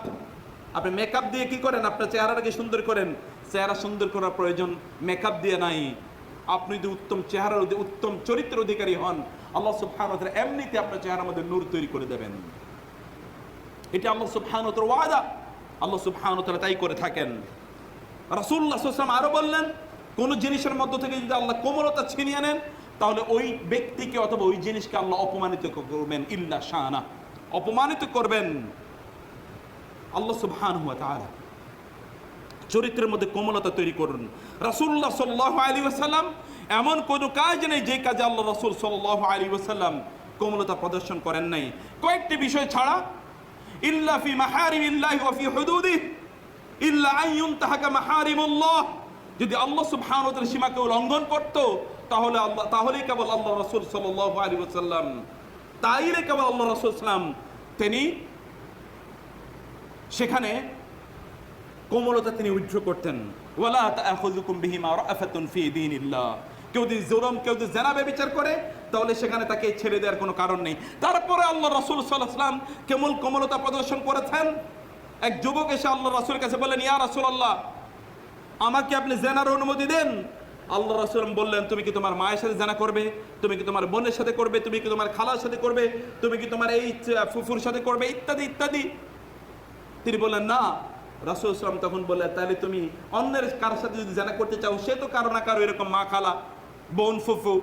আপনি মেকআপ দিয়ে কি করেন? আপনার চেহারাটাকে সুন্দর করেন। চেহারা সুন্দর করার প্রয়োজন মেকআপ দিয়ে নাই। আপনি যদি উত্তম চেহারার উত্তম চরিত্রের অধিকারী হন, আল্লাহ সুবহানাহু ওয়া তাআলা এমনিতে আপনার চেহারার মধ্যে নূর তৈরি করে দেবেন। এটা আল্লাহ সুবহানাহু ওয়া তাআলার ওয়াদা, আল্লাহ সুবহানাহু ওয়া তাআলা তাই করে থাকেন। রাসূলুল্লাহ সাল্লাল্লাহু আলাইহি ওয়াসাল্লাম আরো বললেন, কোন জিনিসের মধ্য থেকে যদি আল্লাহ কোমলতা ছিনিয়ে নেন তাহলে ওই ব্যক্তিকে অথবা ওই জিনিসকে আল্লাহ অপমানিত করবেন, ইল্লা শানা, অপমানিত করবেন। আল্লাহ সুবহানাহু ওয়া তাআলা চরিত্রের মধ্যে কোমলতা তৈরি করুন। রাসূলুল্লাহ সাল্লাল্লাহু আলাইহি ওয়াসাল্লাম এমন কোনো কাজ নেই যে কাজে আল্লাহ রাসূল সাল্লাল্লাহু আলাইহি ওয়াসাল্লাম কোমলতা প্রদর্শন করেন নাই, কয়েকটি বিষয় ছাড়া। ইল্লা ফি মাহারিমিল্লাহি ওয়া ফি হুদুদিহি ইল্লা আন ইউনতাহাকা মাহারিমুল্লাহ, যদি আল্লাহ সুবহানাহু ওয়া তাআলা সীমাকে উল্লঙ্ঘন করত তাহলেই কেবল আল্লাহ রাসূল সাল্লাল্লাহু আলাইহি ওয়াসাল্লাম, তাইলে কেবল আল্লাহ রাসূল সাল্লাম তিনি সেখানে কোমলতা তিনি উইথড্র করতেন। ওয়ালা তাআখুযুকুম বিহিমা রাআফাতুন ফি দীনিল্লাহ, কেউ যদি জুলুম, কেউ যদি জিনা ব্যভিচার করে তাহলে সেখানে তাকে ছেড়ে দেওয়ার কোনো কারণ নেই। তারপরে আল্লাহ রাসূল সাল্লাল্লাহু আলাইহি ওয়াসাল্লাম কেমন কোমলতা প্রদর্শন করেছেন। এক যুবক এসে আল্লাহ রাসূলের কাছে বললেন, ইয়া রাসূলুল্লাহ আমাকে আপনি জিনার অনুমতি দেন। আল্লাহ রাসূল বললেন, তুমি কি তোমার মায়ের সাথে জিনা করবে? তুমি কি তোমার বোনের সাথে করবে? তুমি কি তোমার খালার সাথে করবে? তুমি কি তোমার এই ফুফুর সাথে করবে? ইত্যাদি ইত্যাদি। তিনি বললেন না। রাসূল সাল্লাল্লাহু আলাইহি ওয়াসাল্লাম তখন বললেন, তাহলে তুমি অন্যের কারোর সাথে যদি জিনা করতে চাও, সে তো কারো না কারো এরকম মা, খালা, বোন, ফুফু,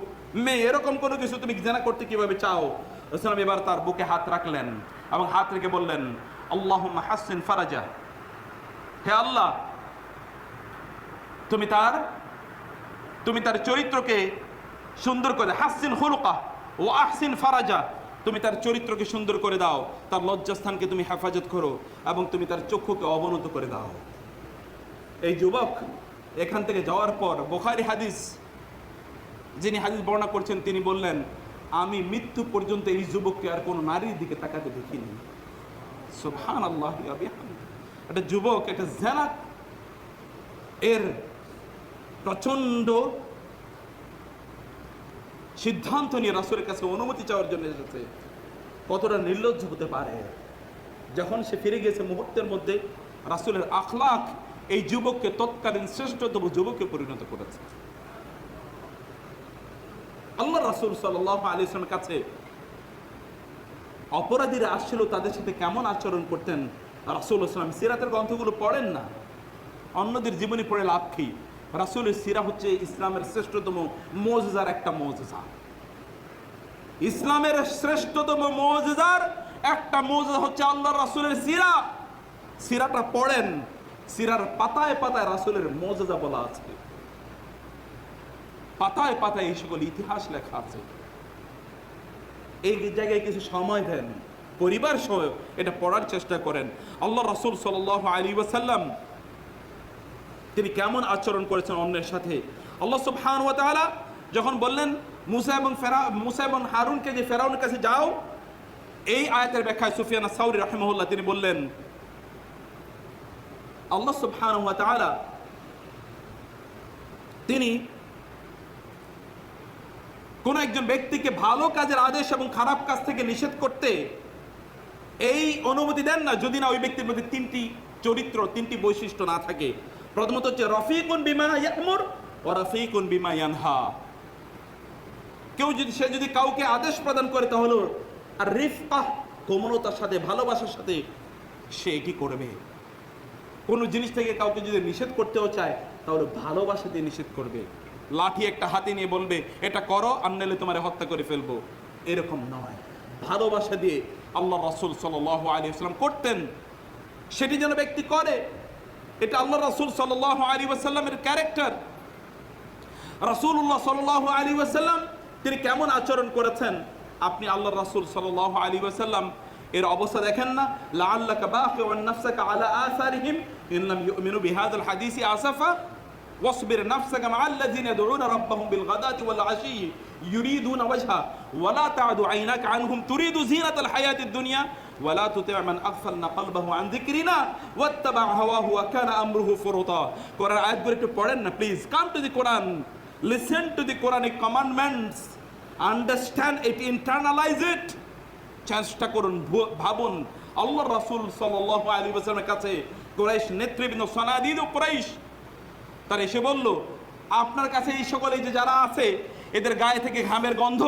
মেয়ে, এরকম কোনো কিছু তুমি জেনা করতে কিভাবে চাও? রাসূল এবার তার বুকে হাত রাখলেন এবং হাত রেখে বললেন, আল্লাহুম্মা হাসসিন ফারাজা, হে আল্লাহ, তুমি তার চরিত্রকে সুন্দর করে, হাসসিন খুলুকা ও আহসিন ফারাজা, তুমি তার চরিত্রকে সুন্দর করে দাও, তার লজ্জাস্থানকে তুমি হেফাজত করো এবং তুমি তার চক্ষুকে অবনত করে দাও। এই যুবক এখান থেকে যাওয়ার পর বুখারী হাদিস, যিনি হাদিস বর্ণনা করছেন তিনি বললেন, আমি মৃত্যু পর্যন্ত এই যুবককে আর কোনো নারীর দিকে তাকাতে দেখিনি। সুবহানাল্লাহ। একটা যুবক, একটা জেনা এর প্রচন্ড সিদ্ধান্ত নিয়ে রাসূলের কাছে অনুমতি চাওয়ার জন্য এসেছে। কতটা নির্লজ্জ হতে পারে! যখন সে ফিরে গিয়েছে মুহূর্তের মধ্যে রাসূলের আখলাক এই যুবককে তৎকালীন শ্রেষ্ঠতম যুবকে পরিণত করেছে। আল্লাহ রাসূল সাল্লাল্লাহু আলাইহি ওয়াসাল্লামের কাছে অপরাধীরা আসছিল, তাদের সাথে কেমন আচরণ করতেন রাসূল সাল্লাল্লাহু আলাইহি ওয়াসাল্লাম। সিরাতের গ্রন্থগুলো পড়েন না, অন্যদের জীবনী পড়ে লাভ কি? রাসূলের সিরা হচ্ছে ইসলামের শ্রেষ্ঠতম মুজিজার একটা মুজিজা। ইসলামের শ্রেষ্ঠতম মুজিজার একটা মুজিজা হচ্ছে আল্লাহর রাসূলের সিরা। সিরাটা পড়েন, সিরার পাতায় পাতায় রাসূলের মুজিজা বলা আছে, পাতায় পাতায় এই সকল ইতিহাস লেখা আছে। এই জায়গায় কিছু সময় দেন, পরিবার সহ এটা পড়ার চেষ্টা করেন। আল্লাহ রাসূল সাল্লাল্লাহু আলাইহি ওয়াসাল্লাম তিনি কেমন আচরণ করেছেন অন্যের সাথে। আল্লাহ সুবহানাহু ওয়া তাআলা যখন বললেন মুসা এবং হারুনকে যে ফেরাউনের কাছে যাও, এই আয়াতের ব্যাখ্যায় সুফিয়ান আস-সাউরি রাহিমাহুল্লাহ তিনি বললেন, আল্লাহ সুবহানাহু ওয়া তাআলা তিনি কোন একজন ব্যক্তিকে ভালো কাজের আদেশ এবং খারাপ কাজ থেকে নিষেধ করতে এই অনুমতি দেন না যদি না ওই ব্যক্তির মধ্যে তিনটি চরিত্র, তিনটি বৈশিষ্ট্য না থাকে। প্রথমত হচ্ছে রফিকুন বিমা ইয়ামুর ওয়া রফিকুন বিমা ইয়ানহা। সে যদি কাউকে আদেশ প্রদান করে তাহলে আর রিফকাহ, কোমলতার সাথে, ভালোবাসার সাথে সে কি করবে। কোন জিনিস থেকে কাউকে যদি নিষেধ করতেও চায় তাহলে ভালোবাসা দিয়ে নিষেধ করবে। লাঠি একটা হাতে নিয়ে বলবে এটা করো আর নাহলে তোমার হত্যা করে ফেলবো, এরকম নয়। ভালোবাসা দিয়ে আল্লাহ রাসূল সাল্লাল্লাহু আলাইহি ওয়াসাল্লাম করতেন, সেটি যেন ব্যক্তি করে। এটা আল্লাহ রাসূল সাল্লাল্লাহু আলাইহি ওয়াসাল্লামের ক্যারেক্টার। রাসূলুল্লাহ সাল্লাল্লাহু আলাইহি ওয়াসাল্লাম তিনি কেমন আচরণ করেছেন আপনি আল্লাহ রাসূল সাল্লাল্লাহু আলাইহি ওয়াসাল্লাম এর অবস্থা দেখেন না। লাআল্লাকা বাখিউন নাফসাকা আলা আসারিহিম ইন লাম ইউমিনু বিহাযাল হাদিসি আসাফা ওয়াসবির নাফসাকা মা'আল্লাযিনা ইয়াদউনা রাব্বাহুম বিল গাদাতি ওয়াল আশি ইউরিদুনা ওয়াজহা ওয়া লা তা'দু আইনাকা আনহুম তুরিদু যিনাতাল হায়াতিদ দুনিয়া ওয়া লা তুতি' মান আগফালনা কলবাহু আন যিকরিনা ওয়াত্তাবা হাওয়াহু ওয়া কানা আমরুহু ফুরুতা। কোরআন আয়াতগুলো একটু পড়েন না please. Come to the Quran, listen to the Quranic commandments, understand it, internalise it. চেষ্টা করুন, ভাবুন। আল্লাহ রাসূল সাল্লাল্লাহু আলাইহি ওয়াসাল্লামের কাছে কুরাইশ নেতৃবৃন্দ, সানাদিদ ও কুরাইশ, তারা এসে বলল, আপনার কাছে এই সকল এই যে যারা আছে এদের গায়ে থেকে ঘামের গন্ধ,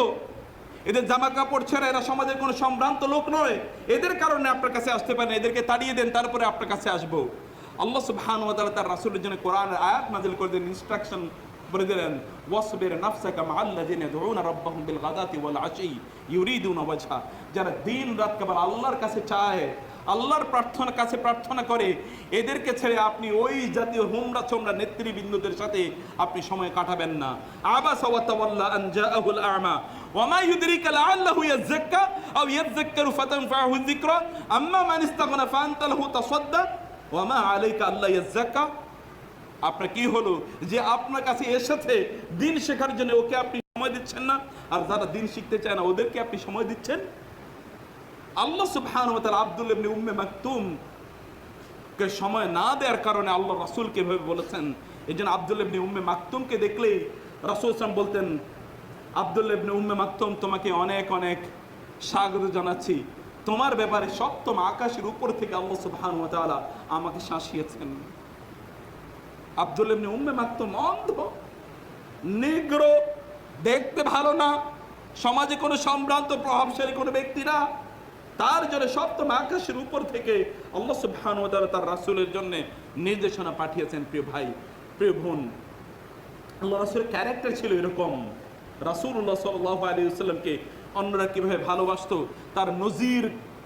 এদের জামা কাপড় ছেড়ে এরা সমাজের কোনো সম্ভ্রান্ত লোক নয়, এদের কারণে আপনার কাছে আসতে পারেন, এদেরকে তাড়িয়ে দেন, তারপরে আপনার কাছে আসবো। আল্লাহ সুবহানাহু ওয়া তাআলা তার রাসূলের জন্য কোরআনের আয়াত নাযিল করে দিলেন, ইনস্ট্রাকশন বলে দিলেন, ওয়াসবির নাফসাকা মা'আল্লাযিনা ইয়াদউনা রাব্বাহুম বিল গাদাতি ওয়াল আশি ইউরিদুনা ওয়াজহা। যারা দিন রাত কেবল আল্লাহর কাছে চায়, আল্লাহর কাছে প্রার্থনা করে, এদেরকে ছেড়ে আপনি ওই জাতীয় হুমরা চোমরা নেতৃবৃন্দদের সাথে আপনি সময় কাটাবেন না। আবাসা ওয়া তাওয়াল্লা আন জাআহুল আ'মা ওয়া মা ইউদরিকা লাআল্লাহু ইয়াযাক্কা আও ইয়াযাক্কারু ফাতানফাহু যিকরা আম্মা মান ইস্তাগনা ফাআনতা লাহু তাসাদ্দা ওয়া মা আলাইকা আল্লা ইয়াযাক্কা। আপনার কি হলো যে আপনার কাছে এসেছে দিন শেখার জন্য, ওকে আপনি সময় দিচ্ছেন না, আর যারা দিন শিখতে চায় না ওদেরকে আপনি সময় দিচ্ছেন। আল্লাহ সুবহানাহু ওয়া তাআলা আব্দুল্লাহ ইবনে উম্মে মাকতুম কে সময় না দেওয়ার কারণে আল্লাহ রাসূলকে এভাবে বলেছেন। এইজন্য আব্দুল্লাহ ইবনে উম্মে মাকতুমকে দেখলেই রাসূল সাল্লাল্লাহু আলাইহি ওয়াসাল্লাম বলতেন, আব্দুল্লাহ ইবনে উম্মে মাকতুম, তোমাকে অনেক অনেক স্বাগত জানাচ্ছি, তোমার ব্যাপারে সপ্তম আকাশের উপর থেকে আল্লাহ সুবহানাহু ওয়া তাআলা আমাকে শাসিয়েছেন। আব্দুল্লাহ ইবনে উম্মে মাকতুম অন্ধ, নিগ্রো, দেখতে ভালো না, সমাজে কোনো সম্ভ্রান্ত প্রভাবশালী কোনো ব্যক্তি না, তার জন্য সপ্তম আকাশের উপর থেকে আল্লাহ সুবহানাহু ওয়া তাআলা তার রাসূলের জন্য নির্দেশনা পাঠিয়েছেন। প্রিয় ভাই, প্রিয় বোন, আল্লাহ রাসূলের ক্যারেক্টার ছিল এরকম। রাসূলুল্লাহ সাল্লাল্লাহু আলাইহি ওয়াসাল্লামকে অন্যরা কিভাবে ভালোবাসতো তার নজির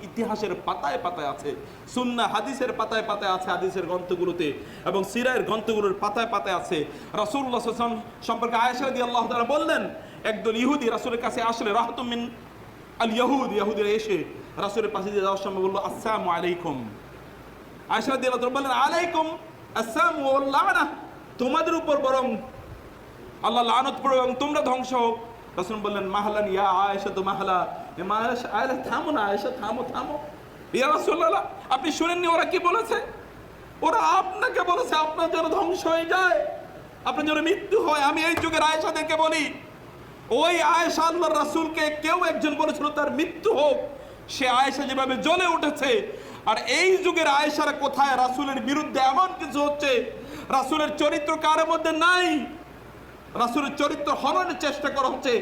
ইতিহাসের পাতায় পাতায় আছে, সুন্নাহ হাদিসের পাতায় পাতায় আছে, হাদিসের গ্রন্থগুলোতে এবং সিরায়ের গ্রন্থগুলোর পাতায় পাতায় আছে। রাসূলুল্লাহ সাল্লাল্লাহু আলাইহি ওয়াসাল্লাম সম্পর্কে আয়েশা রাদিয়াল্লাহু তাআলা বললেন, একদল ইহুদি রাসূলের কাছে আসলে, রাহতুম মিন আল ইয়াহুদ, ইহুদিরা এসে রাসূলের পাশে দিয়ে যাওয়ার সময় বলল, আসসালামু আলাইকুম। আয়েশা রাদিয়াল্লাহু তাআলা বললেন, আলাইকুম আসসালাম ওয়াল লানাহ, তোমাদের উপর বরং আল্লাহ লানত পড়ো এবং তোমরা ধ্বংস হও। রাসূল বললেন, মাহলান ইয়া আয়েশা, তো মাহলা, আয়েশা থামো না, আয়েশা থামো থামো। ইয়া রাসূলুল্লাহ, আপনি শুনেননি ওরা কি বলেছে? ওরা আপনাকে বলেছে আপনার যেন ধ্বংস হয়ে যায়, আপনার যেন মৃত্যু হয়। আমি এই যুগের আয়েশাদেরকে বলি, ওই আয়েশা আল্লাহর রাসূলকে কেউ একজন বলেছিল তার মৃত্যু হোক, সে আয়েশা যেভাবে জ্বলে উঠেছে। আর এই যুগের আয়েশারা কোথায়? রাসূলের বিরুদ্ধে এমন কিছু হচ্ছে, রাসূলের চরিত্র কার মধ্যে নাই, রাসূলের চরিত্র হননের চেষ্টা করা হচ্ছে।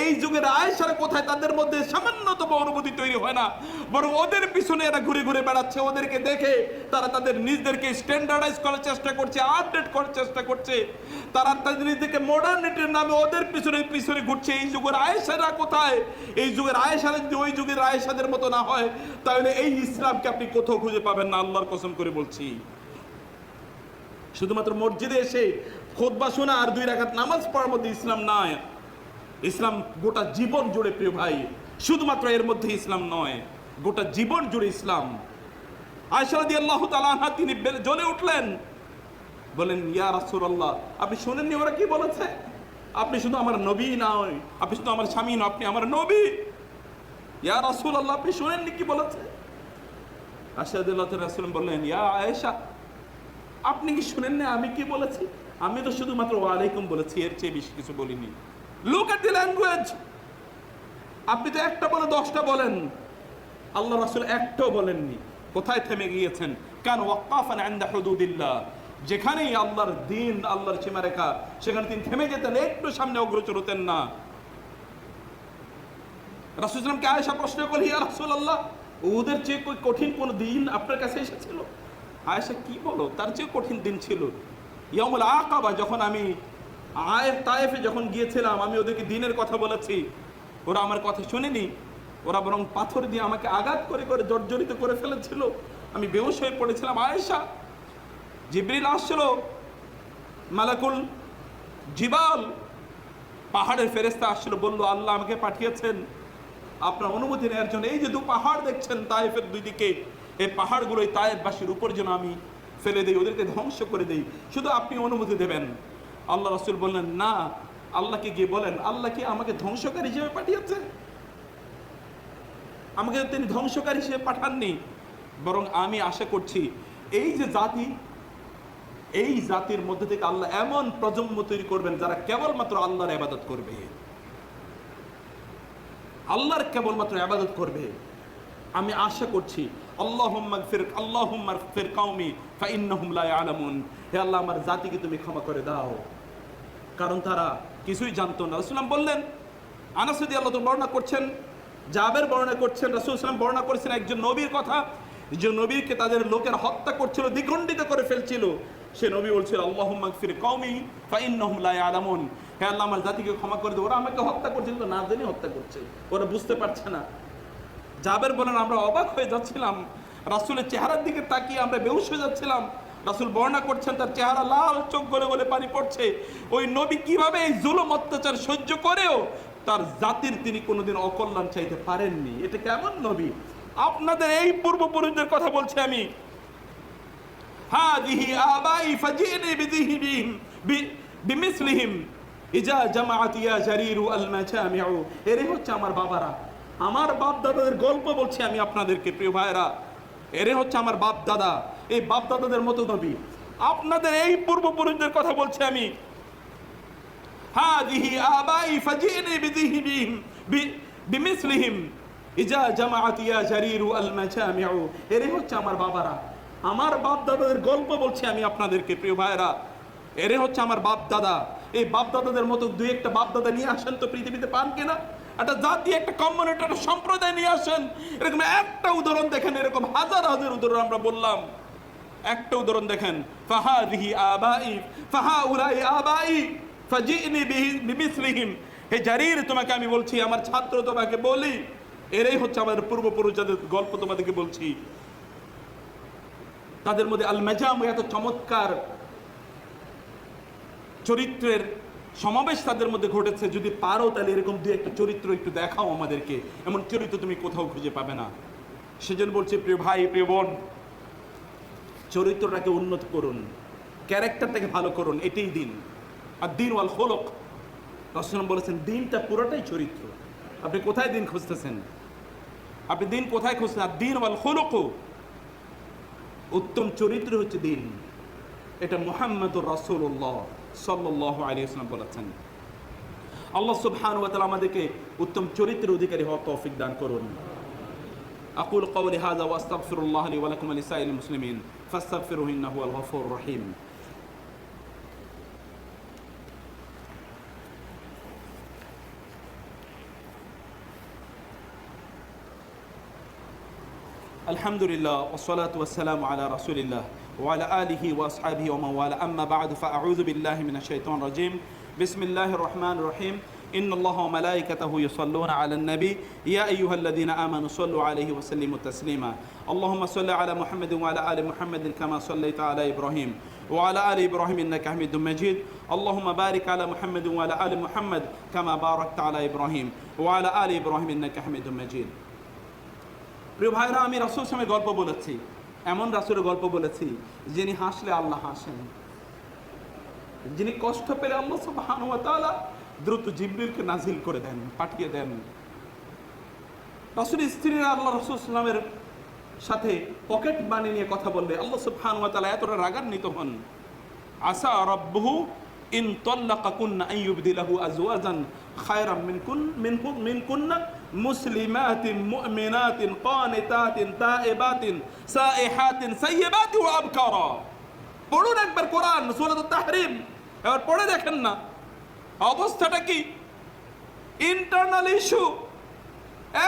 এই যুগের আয়েশারা কোথায়? তাদের মধ্যে সামান্যতম অনুভূতি তৈরি হয় না, বরং ওদের পিছনে এরা ঘুরে ঘুরে বেড়াচ্ছে। ওদেরকে দেখে তারা তাদের নিজেদেরকে স্ট্যান্ডার্ডাইজ করার চেষ্টা করছে, আপডেট করার চেষ্টা করছে, তারা তাদের নিজেদেরকে মডার্নিটির নামে ওদের পিছনে পিছনে ঘুরছে। এই যুগের আয়েশারা কোথায়? এই যুগের আয়েশারা যদি ওই যুগের আয়েশাদের মতো না হয়, তাহলে এই ইসলামকে আপনি কোথাও খুঁজে পাবেন না, আল্লাহর কসম করে বলছি। শুধুমাত্র মসজিদে এসে খুতবা শোনা আর 2 রাকাত নামাজ পড়ার মধ্যে ইসলাম নয়। ইসলাম গোটা জীবন জুড়ে, প্রিয় ভাই, শুধুমাত্র এর মধ্যে ইসলাম নয়, গোটা জীবন জুড়ে ইসলাম। আয়েশা রাদিয়াল্লাহু তাআলা আনহা তিনি জ্বলে উঠলেন, বলেন, ইয়া রাসূলুল্লাহ, আপনি শুনেননি ওরা কি বলেছে? আপনি শুধু আমার নবী নয়, আপনি শুধু আমার স্বামী নয়, আপনি আমার নবী। ইয়া রাসূলুল্লাহ, আপনি শুনেননি কি বলেছে? আয়েশা রাদিয়াল্লাহু তাআলা রাসূল বললেন, ইয়া আয়েশা, আপনি কি শুনেন না আমি কি বলেছি? আমি তো শুধুমাত্র ওয়ালাইকুম বলেছি, এর চেয়ে বেশি কিছু বলিনি। Look at the language. আপনি তো একটা বলে 10টা বলেন, আল্লাহ রাসূল একটাও বলেননি। কোথায় থেমে গিয়েছেন? কান ওয়াক্কাফান ইনদা হুদুদিল্লাহ, যেখানেই আল্লাহর দ্বীন, আল্লাহর সীমারেখা, সেখানে তিনি থেমে যেতেন, একটু সামনে অগ্রসর হতেন না। রাসূল সাল্লাল্লাহু আলাইহি ওয়াসাল্লামকে আয়েশা প্রশ্ন করলেন, ইয়া রাসূলুল্লাহ, ওদের চেয়ে কঠিন কোন দিন আপনার কাছে এসেছিল? আয়েশা, কি বলো, তার চেয়ে কঠিন দিন ছিল ইয়াউমুল আকাবা, যখন আমি তায়েফে যখন গিয়েছিলাম, আমি ওদেরকে দিনের কথা বলেছি, ওরা আমার কথা শুনেনি, ওরা বরং পাথর দিয়ে আমাকে আঘাত করে করে জর্জরিত করে ফেলেছিল, আমি বেহুশ হয়ে পড়েছিলাম। আয়েশা, জিবরিল আসছিল, মালাকুল জিবাল, পাহাড়ের ফেরেশতা আসছিল, বলল, আল্লাহ আমাকে পাঠিয়েছেন আপনার অনুমতি নেওয়ার জন্য। এই যে 2 পাহাড় দেখছেন তায়েফের 2 দিকে, এই পাহাড়গুলো এই তায়েফবাসীর উপর যেন আমি ফেলে দেই, ওদেরকে ধ্বংস করে দেই, শুধু আপনি অনুমতি দেবেন। আল্লাহ রাসূল বললেন, না, আল্লাহকে গিয়ে বলেন, আল্লাহ কি আমাকে ধ্বংসকারী হিসেবে পাঠিয়েছে? আমাকে তিনি ধ্বংসকারী হিসেবে পাঠাননি, বরং আমি আশা করছি এই যে জাতি, এই জাতির মধ্যে থেকে আল্লাহ এমন প্রজন্ম তৈরি করবেন যারা কেবলমাত্র আল্লাহর ইবাদত করবে, আল্লাহর কেবলমাত্র ইবাদত করবে। আমি আশা করছি, আল্লাহুম্মা গফির কওমি ফাইন্নাহুম লা ইয়ালামুন, হে আল্লাহ, আমার জাতিকে তুমি ক্ষমা করে দাও, কারণ তারা কিছুই জানতো না। রাসূল বললেন, আনাস রাদিয়াল্লাহু তাআলা বর্ণনা করছেন, জাবের বর্ণনা করছেন, রাসূল সাল্লাল্লাহু আলাইহি ওয়াসাল্লাম বর্ণনা করেছেন একজন নবীর কথা, যে নবীকে তাদের লোকের হত্যা করছিল, দ্বিখণ্ডিত করে ফেলছিল। সে নবী বলছিল, আল্লাহুম্মা গফির কওমি ফাইন্নাহুম লা ইয়ালামুন, হে আল্লাহ, আমার জাতিকে ক্ষমা করে দাও, ওরা আমাকে হত্যা করছিল, না জেনে হত্যা করছে, ওরা বুঝতে পারছে না। জাবের বলেন, আমরা অবাক হয়ে যাচ্ছিলাম, রাসূলের চেহারার দিকে তাকিয়ে আমরা বেহুশ হয়ে যাচ্ছিলাম। রাসূল বর্ণনা করছেন, তার চেহারা লাল, চোখ গলে গলে পানি পড়ছে। ওই নবী কিভাবে এই জুলুম অত্যাচার সহ্য করেও তার জাতির তিনি কোনোদিন অকল্যাণ চাইতে পারেননি। এটা কেমন নবী? আপনাদের এই পূর্বপুরুষদের কথা বলছি আমি। হাদিহি আবাই ফাজিনি বিদিহিবিহিম বিমিসলিহিম ইজা জামাআত ইয়া জারিরু আল মাজামিউ, এরে হচ্ছে আমার বাবারা, আমার বাপ দাদাদের গল্প বলছি আমি আপনাদেরকে, প্রিয় ভাইরা, এরে হচ্ছে আমার বাপ দাদা, এই বাপ দাদাদের মতো নবী। আপনাদের এই পূর্বপুরুষদের কথা বলছি আমি। হাদিহি আবাই ফাজিনি বিদিহিবিহিম বিমিসলিহিম ইজা জামাআত ইয়া জারিরু আল মাজামিউ, এরে হচ্ছে আমার বাবারা, আমার বাপ দাদাদের গল্প বলছি আমি আপনাদেরকে, প্রিয় ভাইরা, এরে হচ্ছে আমার বাপ দাদা। এই বাপ দাদাদের মতো 2-1টা বাপ দাদা নিয়ে আসেন তো, পৃথিবীতে পান কিনা? একটা জাতি, একটা কমিউনিটি, একটা সম্প্রদায় নিয়ে আসেন, এরকম একটা উদাহরণ দেখেন, এরকম হাজার হাজার উদাহরণ আমরা বললাম, একটা উদাহরণ দেখেন। ফাহাদিহি আবাই ফাহাউলাই আবাই ফাজিনি বিমিসলিহিম, হে জারির, তোমাকে আমি বলছি, আমার ছাত্র তোমাকে বলি, এরাই হচ্ছে আমাদের পূর্বপুরুষ যাদের গল্প তোমাদেরকে বলছি। তাদের মধ্যে আল মাজাম, এত চমৎকার চরিত্রের সমাবেশ তাদের মধ্যে ঘটেছে। যদি পারো তাহলে এরকম দু একটা চরিত্র একটু দেখাও আমাদেরকে, এমন চরিত্র তুমি কোথাও খুঁজে পাবে না। সেজন্য বলছি, প্রিয় ভাই, প্রিয় বোন, চরিত্রটাকে উন্নত করুন, ক্যারেক্টারটাকে ভালো করুন, এটাই দিন। আর দিন ওয়াল খুলুক, রাসূল বলেছেন দিনটা পুরোটাই চরিত্র। আপনি কোথায় দিন খুঁজতেছেন? আপনি দিন কোথায় খুঁজছেন? আর দিন ওয়াল খুলুক, উত্তম চরিত্র হচ্ছে দিন। এটা মুহাম্মদুর রাসূলুল্লাহ সাল্লাল্লাহু আলাইহি ওয়াসাল্লাম বলেছেন। আল্লাহ সুবহানাহু ওয়া তাআলা আমাদেরকে উত্তম চরিত্রের অধিকারী হওয়ার তৌফিক দান করুন। আকুল কওলি হাযা ওয়া আস্তাগফিরুল্লাহ লি ওয়া লাকুম ওয়া লিসাইরিল মুসলিমিন ফাস্তাগফিরুহু ইন্নাহু হুয়াল গফুরুর রহিম। আলহামদুলিল্লাহ ওয়াসসালাতু ওয়াসসালামু আলা রাসূলিল্লাহ ওয়া আলা আলিহি ওয়া আসহাবিহি ওয়া মান ওয়ালা, আম্মা বা'দু, ফাআউযু বিল্লাহি মিনাশ শাইতানির রাজীম। বিসমিল্লাহির রহমানির রহিম। ইন্নাল্লাহা ওয়া মালাইকাতাহু ইউসাল্লুনা আলান নবী ইয়া আইয়ুহাল্লাযীনা আমানু সাল্লু আলাইহি ওয়া সাল্লিমু তাসলিমা। আল্লাহুম্মা সাল্লি আলা মুহাম্মাদিন ওয়া আলা আলি মুহাম্মাদিন কামা সাল্লাইতা আলা ইব্রাহিম ওয়া আলা আলি ইব্রাহিম ইন্নাকা হামিদুম মাজিদ। আল্লাহুম্মা বারিক আলা মুহাম্মাদিন ওয়া আলা আলি মুহাম্মাদ কামা বারাকতা আলা ইব্রাহিম ওয়া আলা আলি ইব্রাহিম ইন্নাকা হামিদুম মাজিদ। প্রিয় ভাইরা, আমি রাসূলের সঙ্গে গল্প বলেছি, এমন রাসূলের গল্প বলেছি যিনি হাসলে আল্লাহ হাসেন, যিনি কষ্ট পেলে আল্লাহ সুবহানাহু ওয়া তাআলা দ্রুত জিবরিলকে নাজিল করে দেন, পাঠিয়ে দেন। রাসূলের স্ত্রীরা আল্লাহ রাসূল সাল্লাল্লাহু আলাইহি ওয়াসাল্লামের সাথে পকেট মানি নিয়ে কথা বললে আল্লাহ সুবহানাহু ওয়া তাআলা এতটা রাগান্বিত হন। আসা রাব্বুহু ইন তাল্লাকাকুন্না আন ইউবদিলাহু আজওয়াজান খায়রাম মিনকুন্না মুসলিমাতিন মুমিনাতিন কানিতাতিন তাইবাতিন সাইহাতিন সাইয়্যিবাতিন ওয়া আবকারা। পড়ুন একবার কোরআন, সূরাতুত তাহরিম, এবার পড়ে দেখেন না অবস্থাটা কি। ইন্টারনাল ইস্যু,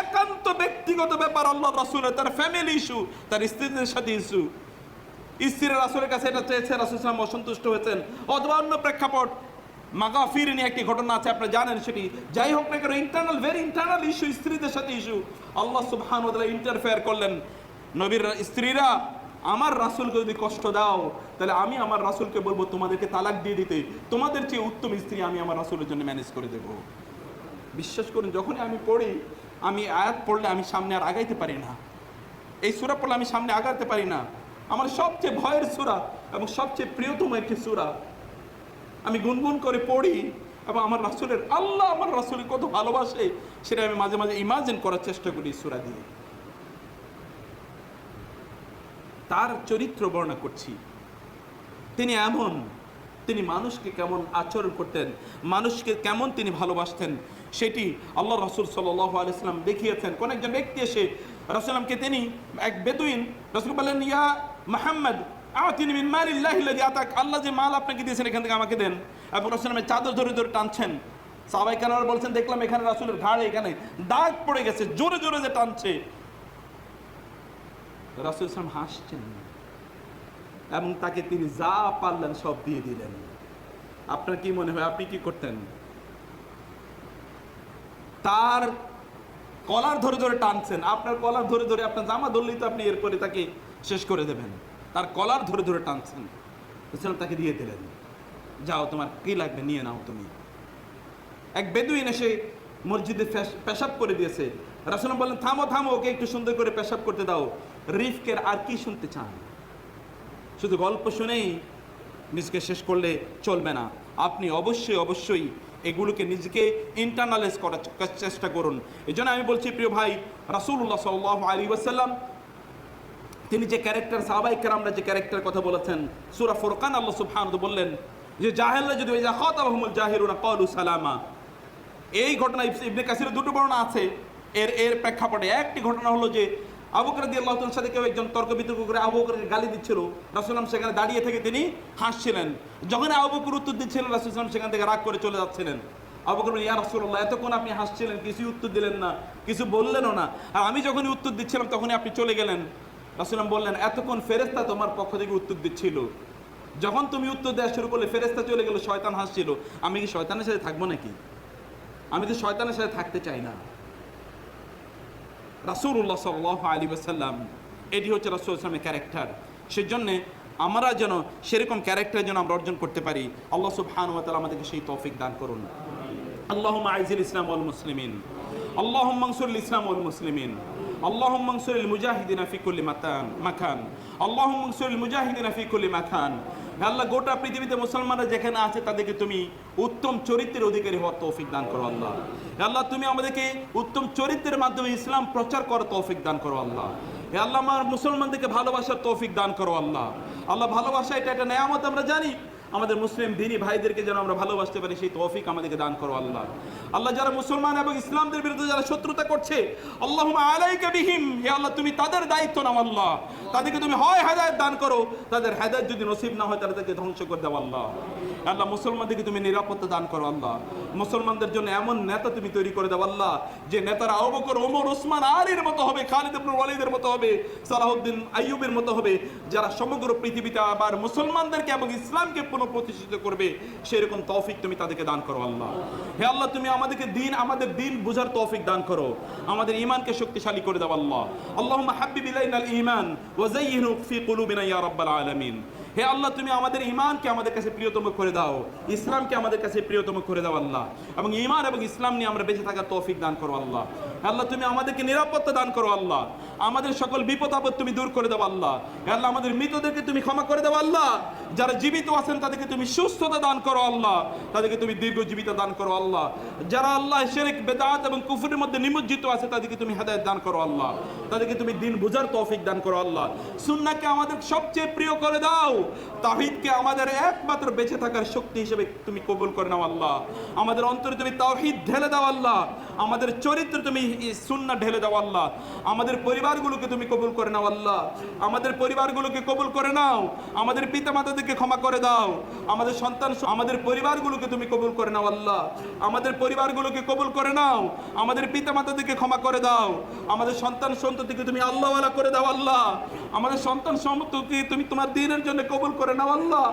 একান্ত ব্যক্তিগত ব্যাপার আল্লাহর রাসূলের, তার ফ্যামিলি ইস্যু, তার স্ত্রীদের সাথে ইস্যু। স্ত্রীরা রাসূলের কাছে এটা চেয়েছে, রাসূল সাল্লাল্লাহু আলাইহি ওয়াসাল্লাম অসন্তুষ্ট হয়েছেন। অথবা অন্য প্রেক্ষাপট, মাগাফির নিয়ে একটি ঘটনা আছে, আপনারা জানেন সেটি। যাই হোক না কেন, ইন্টারনাল, ভেরি ইন্টারনাল ইস্যু, স্ত্রীদের সাথে ইস্যু। আল্লাহ সুবহানাহু ওয়া তাআলা ইন্টারফেয়ার করলেন। নবীর স্ত্রীরা, আমার রাসূলকে যদি কষ্ট দাও তাহলে আমি আমার রাসূলকে বলবো তোমাদেরকে তালাক দিয়ে দিতে, তোমাদের চেয়ে উত্তম স্ত্রী আমি আমার রাসূলের জন্য ম্যানেজ করে দেব। বিশ্বাস করুন, যখনই আমি পড়ি, আমি আয়াত পড়লে আমি সামনে আর আগাইতে পারি না। এই সূরা পড়লে আমি সামনে আগাতে পারি না। আমার সবচেয়ে ভয়ের সূরা এবং সবচেয়ে প্রিয়তম একটি সূরা, আমি গুনগুন করে পড়ি এবং আমার রাসূলের, আল্লাহ আমার রাসূলকে কত ভালোবাসে সেটা আমি মাঝে মাঝে ইমাজিন করার চেষ্টা করি সূরা দিয়ে। তার চরিত্র বর্ণনা করছি। তিনি এমন, তিনি মানুষকে কেমন আচরণ করতেন, মানুষকে কেমন তিনি ভালোবাসতেন, সেটি আল্লাহ রাসূল সাল্লাল্লাহু আলাইহি ওয়াসাল্লাম দেখিয়েছেন। কোন একজন ব্যক্তি এসে রাসূলকে, তিনি এক বেদুইন, রাসূল বললেন, ইয়া মুহাম্মদ আতিনি মিন মালিল্লাহি আল্লাযী আতাক, আল্লাহ যে মাল আপনাকে দিয়েছেন এখান থেকে আমাকে দেন। এবং রাসূলের চাদর ধরে ধরে টানছেন। সাহাবায়ে কেরাম বলছেন, দেখলাম এখানে রাসূলের ঘাড়ে এখানে দাগ পড়ে গেছে, জোরে জোরে যে টানছে। রাসূল সাল্লাল্লাহু আলাইহি ওয়াসাল্লাম হাসছেন এবং তাকে তিনি যা পারলেন সব দিয়ে দিলেন। আপনার কি মনে হয়, আপনি কি করতেন? তার কলার ধরে ধরে টানছেন, আপনার কলার ধরে ধরে, আপনার জামা ধরলেই তো আপনি এরপরে তাকে শেষ করে দেবেন। তার কলার ধরে ধরে টানছেন, তাকে দিয়ে দিলেন, যাও তোমার কি লাগবে নিয়ে নাও তুমি। এক বেদুইন এসে মসজিদে পেশাব করে দিয়েছে। রাসূল বললেন, থামো থামো, ওকে একটু সুন্দর করে পেশাব করতে দাও। রিফকের আর কি শুনতে চান? শুধু গল্প শুনেই নিজেকে শেষ করলে চলবে না। আপনি অবশ্যই অবশ্যই এগুলোকে নিজেকে ইন্টারনালাইজ করার চেষ্টা করুন। এই জন্য আমি বলছি, প্রিয় ভাই, রাসূলুল্লাহ সাল্লাল্লাহু আলাইহি ওয়াসাল্লাম তিনি যে ক্যারেক্টার, সাহাবায়ে কেরামরা যে ক্যারেক্টার কথা বলেছেন, সূরা ফুরকান আল্লাহ সুবহানাহু বললেন যে জাহেলরা যদি ইযা খাতাবাহুমুল জাহিলুনা ক্বালু সালামা। এই ঘটনা ইবনে কাসিরের দুটো বর্ণনা আছে। এর প্রেক্ষাপটে একটি ঘটনা হলো যে আবু বকর রাদিয়াল্লাহু তাআলার সাথে কেউ একজন তর্ক বিতর্ক করে আবু বকরকে গালি দিচ্ছিল। রাসূল সেখানে দাঁড়িয়ে থেকে তিনি হাসছিলেন। যখন আবু বকর উত্তর দিচ্ছিলেন, রাসূল সেখান থেকে রাগ করে চলে যাচ্ছিলেন। আবু বকর বললেন, ইয়া রাসূলুল্লাহ, এতক্ষণ আপনি হাসছিলেন, কিছু উত্তর দিলেন না, কিছু বললেনও না, আর আমি যখনই উত্তর দিচ্ছিলাম তখনই আপনি চলে গেলেন। রাসূল বললেন, এতক্ষণ ফেরেশতা তোমার পক্ষ থেকে উত্তর দিচ্ছিল, যখন তুমি উত্তর দেওয়া শুরু করলে ফেরেশতা চলে গেল, শয়তান হাসছিল, আমি কি শয়তানের সাথে থাকবো নাকি? আমি তো শয়তানের সাথে থাকতে চাই না। রাসূলুল্লাহ সাল্লাল্লাহু আলাইহি ওয়াসাল্লাম, এটি হচ্ছে রাসূল ইসলামের ক্যারেক্টার। সেজন্য আমরা যেন সেরকম ক্যারেক্টার যেন আমরা অর্জন করতে পারি, আল্লাহ সুবহানাহু ওয়া তাআলা আমাদেরকে সেই তৌফিক দান করুন। আল্লাহুম্মা আইজিল ইসলাম ওয়াল মুসলিমিন, আল্লাহুম্মা আনসুরিল ইসলাম ওয়াল মুসলিমিন, আল্লাহুম্মা আনসুরিল মুজাহিদিনা ফি কুল্লি মাকান, আল্লাহুম্মা আনসুরিল মুজাহিদিনা ফি কুল্লি মাকান। আল্লাহ, গোটা পৃথিবীতে মুসলমানরা যেখানে আছে তাদেরকে তুমি উত্তম চরিত্রের অধিকারী হওয়ার তৌফিক দান করো আল্লাহ। আল্লাহ, তুমি আমাদেরকে উত্তম চরিত্রের মাধ্যমে ইসলাম প্রচার করার তৌফিক দান করো আল্লাহ। হে আল্লাহ, আমার মুসলমানদেরকে ভালোবাসার তৌফিক দান করো আল্লাহ। আল্লাহ, ভালোবাসা এটা একটা নেয়ামত, আমরা জানি। আমাদের মুসলিম দিনী ভাইদেরকে যেন আমরা ভালোবাসতে পারি সেই তৌফিক আমাদেরকে দান করো আল্লাহ। আল্লাহ, যারা মুসলমান এবং ইসলামদের বিরুদ্ধে যারা শত্রুতা করছে, আল্লাহুম্মা আলাইকা বিহিম, হে আল্লাহ তুমি তাদের দায়িত্ব নাও আল্লাহ। তাদেরকে তুমি হয় হেদায়েত দান করো, তাদের হেদায়েত যদি নসিব না হয় তাদেরকে ধ্বংস করে দাও আল্লাহ। আল্লাহ, মুসলমানদেরকে তুমি নিরাপত্তা দান করো আল্লাহ। মুসলমানদের জন্য এমন নেতা তুমি তৈরি করে দাও আল্লাহ, যে নেতারা আবু বকর, ওমর, ওসমান, আলীর মতো হবে, খালিদ ইবনে ওয়ালিদের মতো হবে, সালাহউদ্দিন আইয়ুবের মতো হবে, যারা সমগ্র পৃথিবীতে আবার মুসলমানদেরকে এবং ইসলামকে পুনঃপ্রতিষ্ঠিত করবে। সেরকম তৌফিক তুমি তাদেরকে দান করো আল্লাহ। হে আল্লাহ, তুমি আমাদেরকে আমাদের দিন বুঝার তৌফিক দান করো, আমাদের ঈমানকে শক্তিশালী করে দাও আল্লাহ। আল্লাহুম্মা হাব্বিব ইলাইনাল ঈমান ওয়া যায়্যিনহু ফি কুলুবিনা ইয়া রাব্বাল আলামিন। হে আল্লাহ, তুমি আমাদের ঈমানকে আমাদের কাছে প্রিয়তম করে দাও, ইসলামকে আমাদের কাছে প্রিয়তম করে দাও আল্লাহ, এবং ঈমান এবং ইসলাম নিয়ে আমরা বেঁচে থাকার তৌফিক দান করো আল্লাহ। আল্লাহ, তুমি আমাদেরকে নিরাপত্তা দান করো আল্লাহ, আমাদের সকল বিপদ আপদ তুমি দূর করে দাও আল্লাহ। হে আল্লাহ, আমাদের মৃতদেরকে তুমি ক্ষমা করে দাও আল্লাহ, যারা জীবিত আছেন তাদেরকে তুমি সুস্থতা দান করো আল্লাহ, তাদেরকে তুমি দীর্ঘজীবিতা দান করো আল্লাহ। যারা আল্লাহ শিরক, বেদাত এবং কুফরের মধ্যে নিমজ্জিত আছে তাদেরকে তুমি হেদায়েত দান করো আল্লাহ, তাদেরকে তুমি দিন বুঝার তৌফিক দান করো আল্লাহ। সুন্নাহকে আমাদের সবচেয়ে প্রিয় করে দাও, তাওহীদকে আমাদের একমাত্র বেঁচে থাকার শক্তি হিসেবে তুমি কবুল করে নাও আল্লাহ। আমাদের অন্তরে তুমি তাওহীদ ঢেলে দাও আল্লাহ, আমাদের চরিত্রে তুমি সুন্নাহ ঢেলে দাও আল্লাহ। আমাদের পরিবারগুলোকে তুমি কবুল করে নাও আল্লাহ, আমাদের পরিবারগুলোকে কবুল করে নাও, আমাদের পিতামাতাদেরকে ক্ষমা করে দাও, আমাদের সন্তান আমাদের পরিবারগুলোকে তুমি কবুল করে নাও আল্লাহ, আমাদের পরিবারগুলোকে কবুল করে নাও, আমাদের পিতামাতাদেরকে ক্ষমা করে দাও, আমাদের সন্তান সন্ততিকে তুমি আল্লাহওয়ালা করে দাও আল্লাহ, আমাদের সন্তান সন্ততিকে তুমি তোমার দ্বীনের জন্য কবুল করে নাও আল্লাহ।